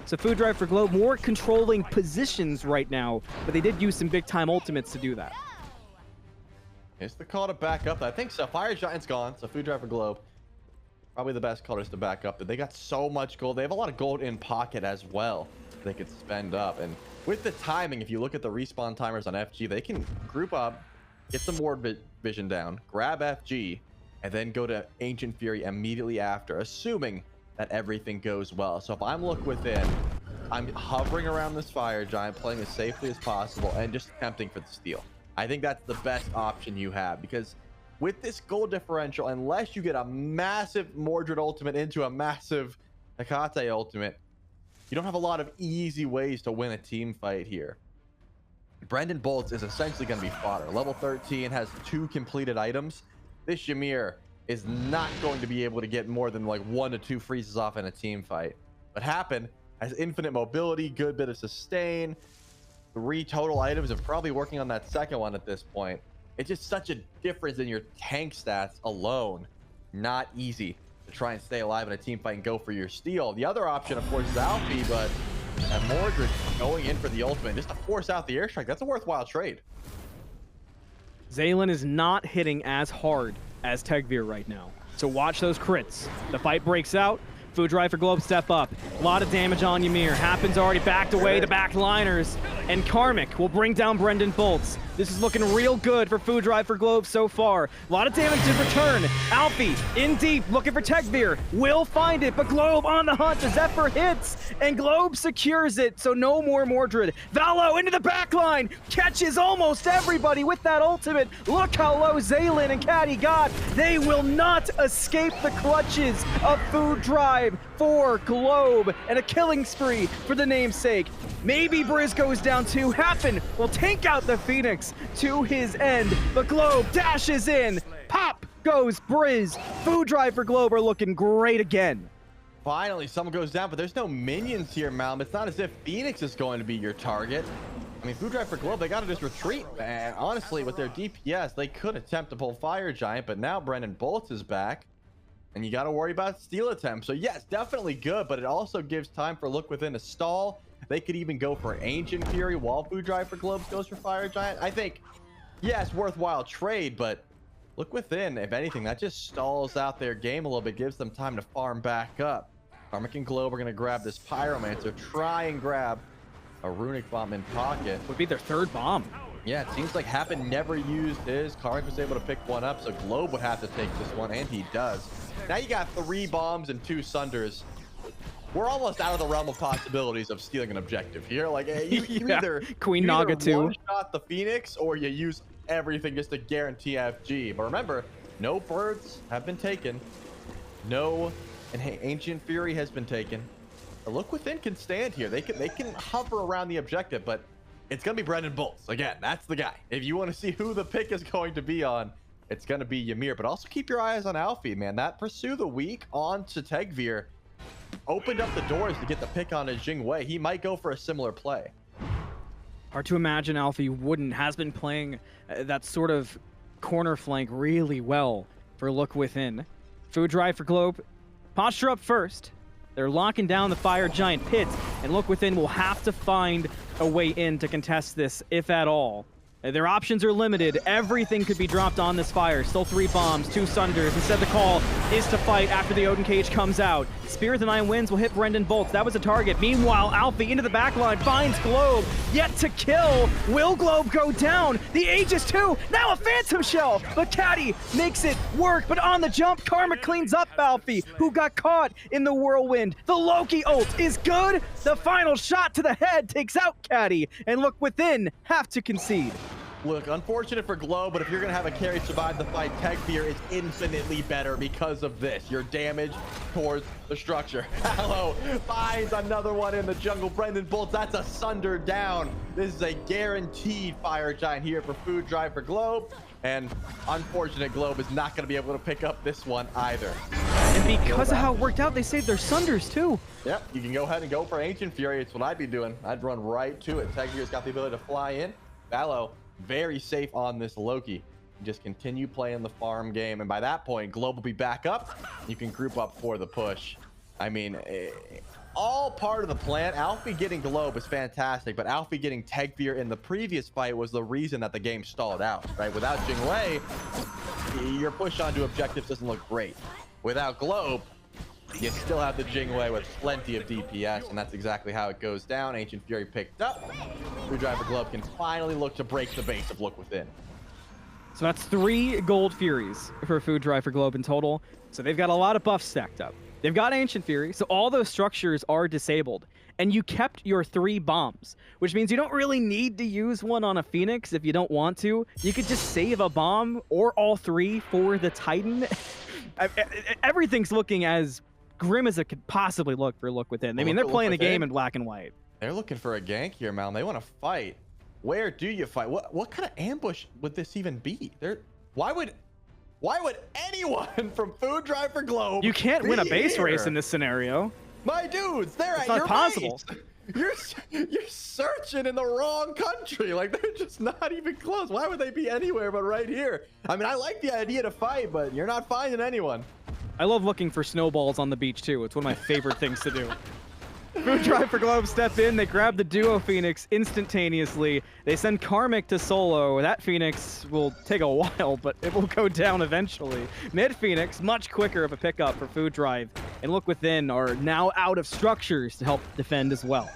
Speaker 1: So Food Drive for Globe more controlling positions right now, but they did use some big time ultimates to do that.
Speaker 2: It's the call to back up. I think so. Fire Giant's gone, so Food Drive for Globe. Probably the best colors to back up. They got so much gold. They have a lot of gold in pocket as well they could spend up. And with the timing, if you look at the respawn timers on FG, they can group up, get some ward vision down, grab FG, and then go to Ancient Fury immediately after, assuming that everything goes well. So if I'm Look Within, I'm hovering around this Fire Giant, playing as safely as possible, and just attempting for the steal. I think that's the best option you have, because with this gold differential, unless you get a massive Mordred ultimate into a massive Hecate ultimate, you don't have a lot of easy ways to win a team fight here. Brendan Bolts is essentially going to be fodder. Level 13 has 2 completed items. This Ymir is not going to be able to get more than like 1 to 2 freezes off in a team fight. But Happen has infinite mobility, good bit of sustain, 3 total items, and probably working on that second one at this point. It's just such a difference in your tank stats alone. Not easy to try and stay alive in a team fight and go for your steal. The other option, of course, is Alfie, but Mordred going in for the ultimate just to force out the airstrike. That's a worthwhile trade.
Speaker 1: Zaylin is not hitting as hard as Tegvir right now, so watch those crits. The fight breaks out. Food Drive for Globe step up. A lot of damage on Ymir. Happens already backed away to backliners. And Karmic will bring down Brendan Bolts. This is looking real good for Food Drive for Globe so far. A lot of damage in return. Alfie in deep, looking for Tegvir. Will find it, but Globe on the hunt. The Zephyr hits, and Globe secures it, so no more Mordred. Valo into the backline. Catches almost everybody with that ultimate. Look how low Zaylin and Caddy got. They will not escape the clutches of Food Drive for Globe, and a killing spree for the namesake. Maybe Briz goes down too. Happen will take out the Phoenix to his end, but Globe dashes in. Pop goes Briz. Food Drive for Globe are looking great again.
Speaker 2: Finally, someone goes down, but there's no minions here, Malm. It's not as if Phoenix is going to be your target. I mean, Food Drive for Globe, they got to just retreat. And honestly, with their DPS, they could attempt to pull Fire Giant, but now Brendan Bolts is back. And you got to worry about steal attempts. So yes, definitely good, but it also gives time for Look Within to stall. They could even go for Ancient Fury while Food Drive for Globes goes for Fire Giant. I think, yes, worthwhile trade, but Look Within, if anything, that just stalls out their game a little bit, gives them time to farm back up. Karmic and Globe are going to grab this Pyromancer, try and grab a Runic Bomb in pocket.
Speaker 1: Would be their 3rd bomb.
Speaker 2: Yeah, it seems like Happen never used his. Karmic was able to pick one up, so Globe would have to take this one, and he does. Now you got 3 bombs and 2 Sunders. We're almost out of the realm of possibilities of stealing an objective here. Like, you either
Speaker 1: Queen Naga too.
Speaker 2: One-shot the Phoenix, or you use everything just to guarantee FG. But remember, no birds have been taken. No, and hey, Ancient Fury has been taken. The Look Within can stand here. They can hover around the objective, but it's gonna be Brendan Bolts. Again, that's the guy. If you want to see who the pick is going to be on, it's going to be Ymir, but also keep your eyes on Alfie, man. That Pursue the Weak on to Tegvir opened up the doors to get the pick on a Jingwei. He might go for a similar play.
Speaker 1: Hard to imagine Alfie wouldn't. Has been playing that sort of corner flank really well for Look Within. Food Drive for Globe. Posture up first. They're locking down the Fire Giant pits, and Look Within will have to find a way in to contest this, if at all. Their options are limited. Everything could be dropped on this fire. Still 3 bombs, 2 Sunders. Instead, the call is to fight after the Odin Cage comes out. Spirit of 9 Winds will hit Brendan Bolts. That was a target. Meanwhile, Alfie into the backline finds Globe. Yet to kill. Will Globe go down? The Aegis 2. Now a Phantom Shell. But Caddy makes it work. But on the jump, Karma cleans up Alfie, who got caught in the whirlwind. The Loki ult is good. The final shot to the head takes out Caddy. And Look Within have to concede.
Speaker 2: Look, unfortunate for Globe, but if you're going to have a carry survive the fight, Tegvir is infinitely better because of this. Your damage towards the structure. Hello finds another one in the jungle. Brendan Bolts, that's a Sunder down. This is a guaranteed Fire Giant here for Food Drive for Globe. And unfortunate, Globe is not going to be able to pick up this one either.
Speaker 1: And because of how it worked out, they saved their Sunders too.
Speaker 2: Yep, you can go ahead and go for Ancient Fury. It's what I'd be doing. I'd run right to it. Tegvir's got the ability to fly in. Valo, very safe on this Loki. Just continue playing the farm game. And by that point, Globe will be back up. You can group up for the push. I mean, all part of the plan. Alfie getting Globe is fantastic, but Alfie getting Tegvir in the previous fight was the reason that the game stalled out, right? Without Jingwei, your push onto objectives doesn't look great. Without Globe, you still have the Jingwei with plenty of DPS, and that's exactly how it goes down. Ancient Fury picked up. Screwdriver Globe can finally look to break the base of Look Within.
Speaker 1: So that's 3 Gold Furies for Food Drive for Globe in total. So they've got a lot of buffs stacked up. They've got Ancient Fury, so all those structures are disabled. And you kept your 3 bombs, which means you don't really need to use one on a Phoenix if you don't want to. You could just save a bomb or all 3 for the Titan. Everything's looking as grim as it could possibly look for Look Within. I mean, they're playing the game in black and white.
Speaker 2: They're looking for a gank here, Mal. They want to fight. Where do you fight? What kind of ambush would this even be? Why would anyone from Food Drive for Globe?
Speaker 1: You can't win a base
Speaker 2: here?
Speaker 1: race in this scenario.
Speaker 2: My dudes, they're
Speaker 1: It's
Speaker 2: at
Speaker 1: not
Speaker 2: your
Speaker 1: possible.
Speaker 2: base. You're searching in the wrong country. Like, they're just not even close. Why would they be anywhere but right here? I mean, I like the idea to fight, but you're not finding anyone.
Speaker 1: I love looking for snowballs on the beach too. It's one of my favorite things to do. Food Drive for Globe step in. They grab the duo Phoenix instantaneously. They send Karmic to solo. That Phoenix will take a while, but it will go down eventually. Mid Phoenix, much quicker of a pickup for Food Drive. And Look Within are now out of structures to help defend as well.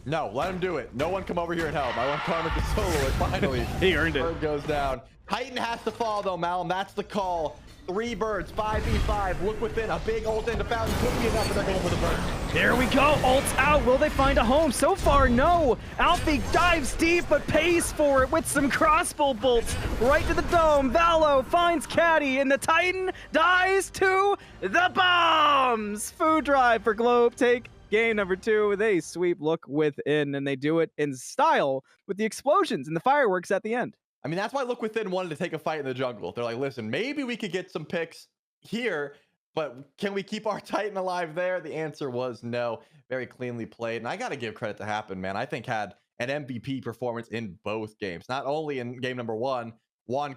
Speaker 2: No, let him do it. No one come over here and help. I want Karmic to solo it finally.
Speaker 1: He earned it.
Speaker 2: Bird goes down. Titan has to fall though, Mal, and that's the call. 3 birds, 5v5. Look Within, a big ult into Fountain. Could be enough, and they're going for the bird.
Speaker 1: There we go. Ult's out. Will they find a home? So far, no. Alfie dives deep, but pays for it with some crossbow bolts right to the dome. Valo finds Caddy, and the Titan dies to the bombs. Food Drive for Globe take game number 2. They sweep Look Within, and they do it in style with the explosions and the fireworks at the end.
Speaker 2: I mean, that's why Look Within wanted to take a fight in the jungle. They're like, listen, maybe we could get some picks here, but can we keep our Titan alive there? The answer was no. Very cleanly played. And I got to give credit to Happen, man. I think had an MVP performance in both games. Not only in game number 1, won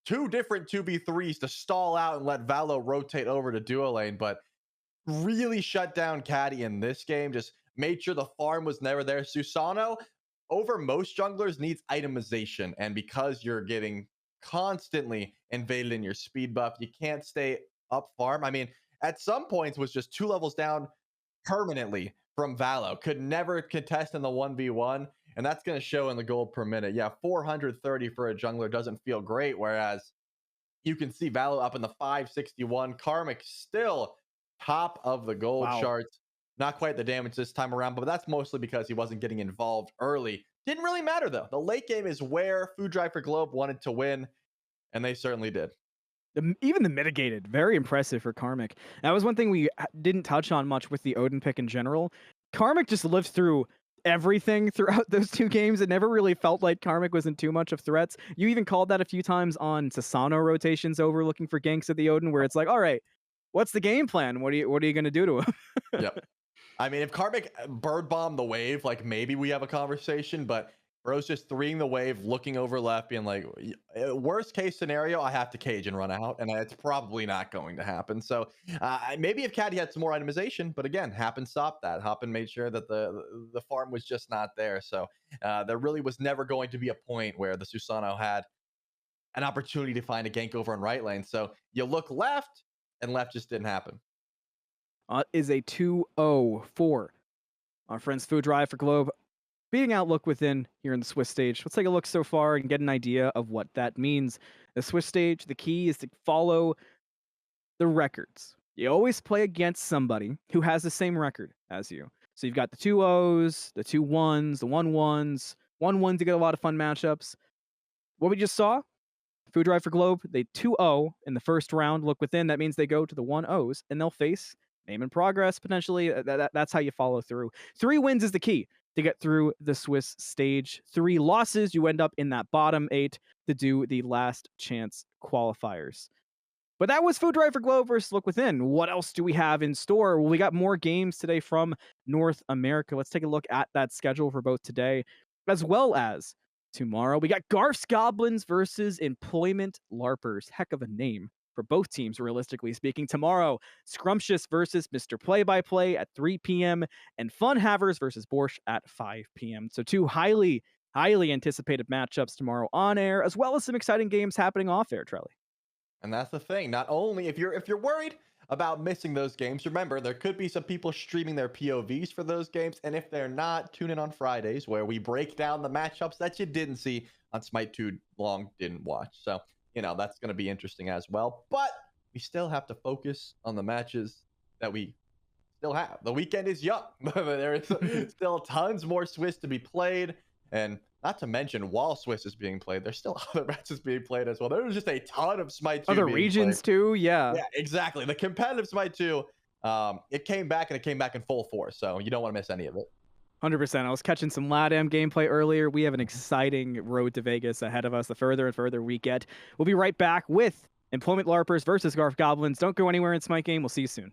Speaker 2: 2 different 2v3s to stall out and let Valo rotate over to duo lane, but really shut down Caddy in this game. Just made sure the farm was never there. Susano, over most junglers, needs itemization, and because you're getting constantly invaded in your speed buff, you can't stay up farm. I mean, at some points was just 2 levels down permanently from Valo. Could never contest in the 1v1, and that's going to show in the gold per minute. Yeah, 430 for a jungler doesn't feel great, whereas you can see Valo up in the 561. Karmic still top of the gold charts. Not quite the damage this time around, but that's mostly because he wasn't getting involved early. Didn't really matter, though. The late game is where Food Drive for Globe wanted to win, and they certainly did.
Speaker 1: Even the mitigated, very impressive for Karmic. That was one thing we didn't touch on much with the Odin pick in general. Karmic just lived through everything throughout those 2 games. It never really felt like Karmic was in too much of threats. You even called that a few times on Sasano rotations over looking for ganks at the Odin, where it's like, all right, what's the game plan? What are you going to do to him?
Speaker 2: Yep. I mean, if Karmic bird bombed the wave, like, maybe we have a conversation, but bro's just 3ing the wave, looking over left, being like, worst case scenario, I have to cage and run out, and it's probably not going to happen. So maybe if Caddy had some more itemization, but again, Happen stopped that. Happen made sure that the farm was just not there. So there really was never going to be a point where the Susano had an opportunity to find a gank over on right lane. So you look left, and left just didn't happen.
Speaker 1: Is a 2-0 for our friends Food Drive for Globe, beating out Look Within here in the Swiss stage. Let's take a look so far and get an idea of what that means. The Swiss stage, the key is to follow the records. You always play against somebody who has the same record as you. So you've got the 2-0s, the 2-1s, the 1-1s, 1-1 to get a lot of fun matchups. What we just saw, Food Drive for Globe, they 2-0 in the first round. Look Within, that means they go to the 1-0s, and they'll face Name in Progress, potentially. That's how you follow through. 3 wins is the key. to get through the Swiss stage. 3 losses, you end up in that bottom 8 to do the last chance qualifiers. But that was Food Drive for Glow versus Look Within. What else do we have in store? Well, we got more games today from North America. Let's take a look at that schedule for both today as well as tomorrow. We got Garf's Goblins versus Employment Larpers. Heck of a name for both teams, realistically speaking. Tomorrow, Scrumptious versus Mr. Play-by-Play at 3 p.m. and Fun Havers versus Borscht at 5 p.m. So 2 highly anticipated matchups tomorrow on air, as well as some exciting games happening off air, Trelly.
Speaker 2: And that's the thing. Not only if you're worried about missing those games, remember there could be some people streaming their POVs for those games, and if they're not, tune in on Fridays where we break down the matchups that you didn't see on Smite 2 long didn't watch. So, you know, that's going to be interesting as well. But we still have to focus on the matches that we still have. The weekend is young. There is still tons more Swiss to be played, and not to mention, while Swiss is being played, there's still other matches being played as well. There's just a ton of Smite 2
Speaker 1: Other
Speaker 2: being
Speaker 1: regions
Speaker 2: played.
Speaker 1: too, yeah.
Speaker 2: Yeah, exactly. The competitive Smite 2, it came back, and it came back in full force, so you don't want to miss any of it.
Speaker 1: 100%. I was catching some LATAM gameplay earlier. We have an exciting road to Vegas ahead of us the further and further we get. We'll be right back with Employment Larpers versus Garf Goblins. Don't go anywhere in Smite Game. We'll see you soon.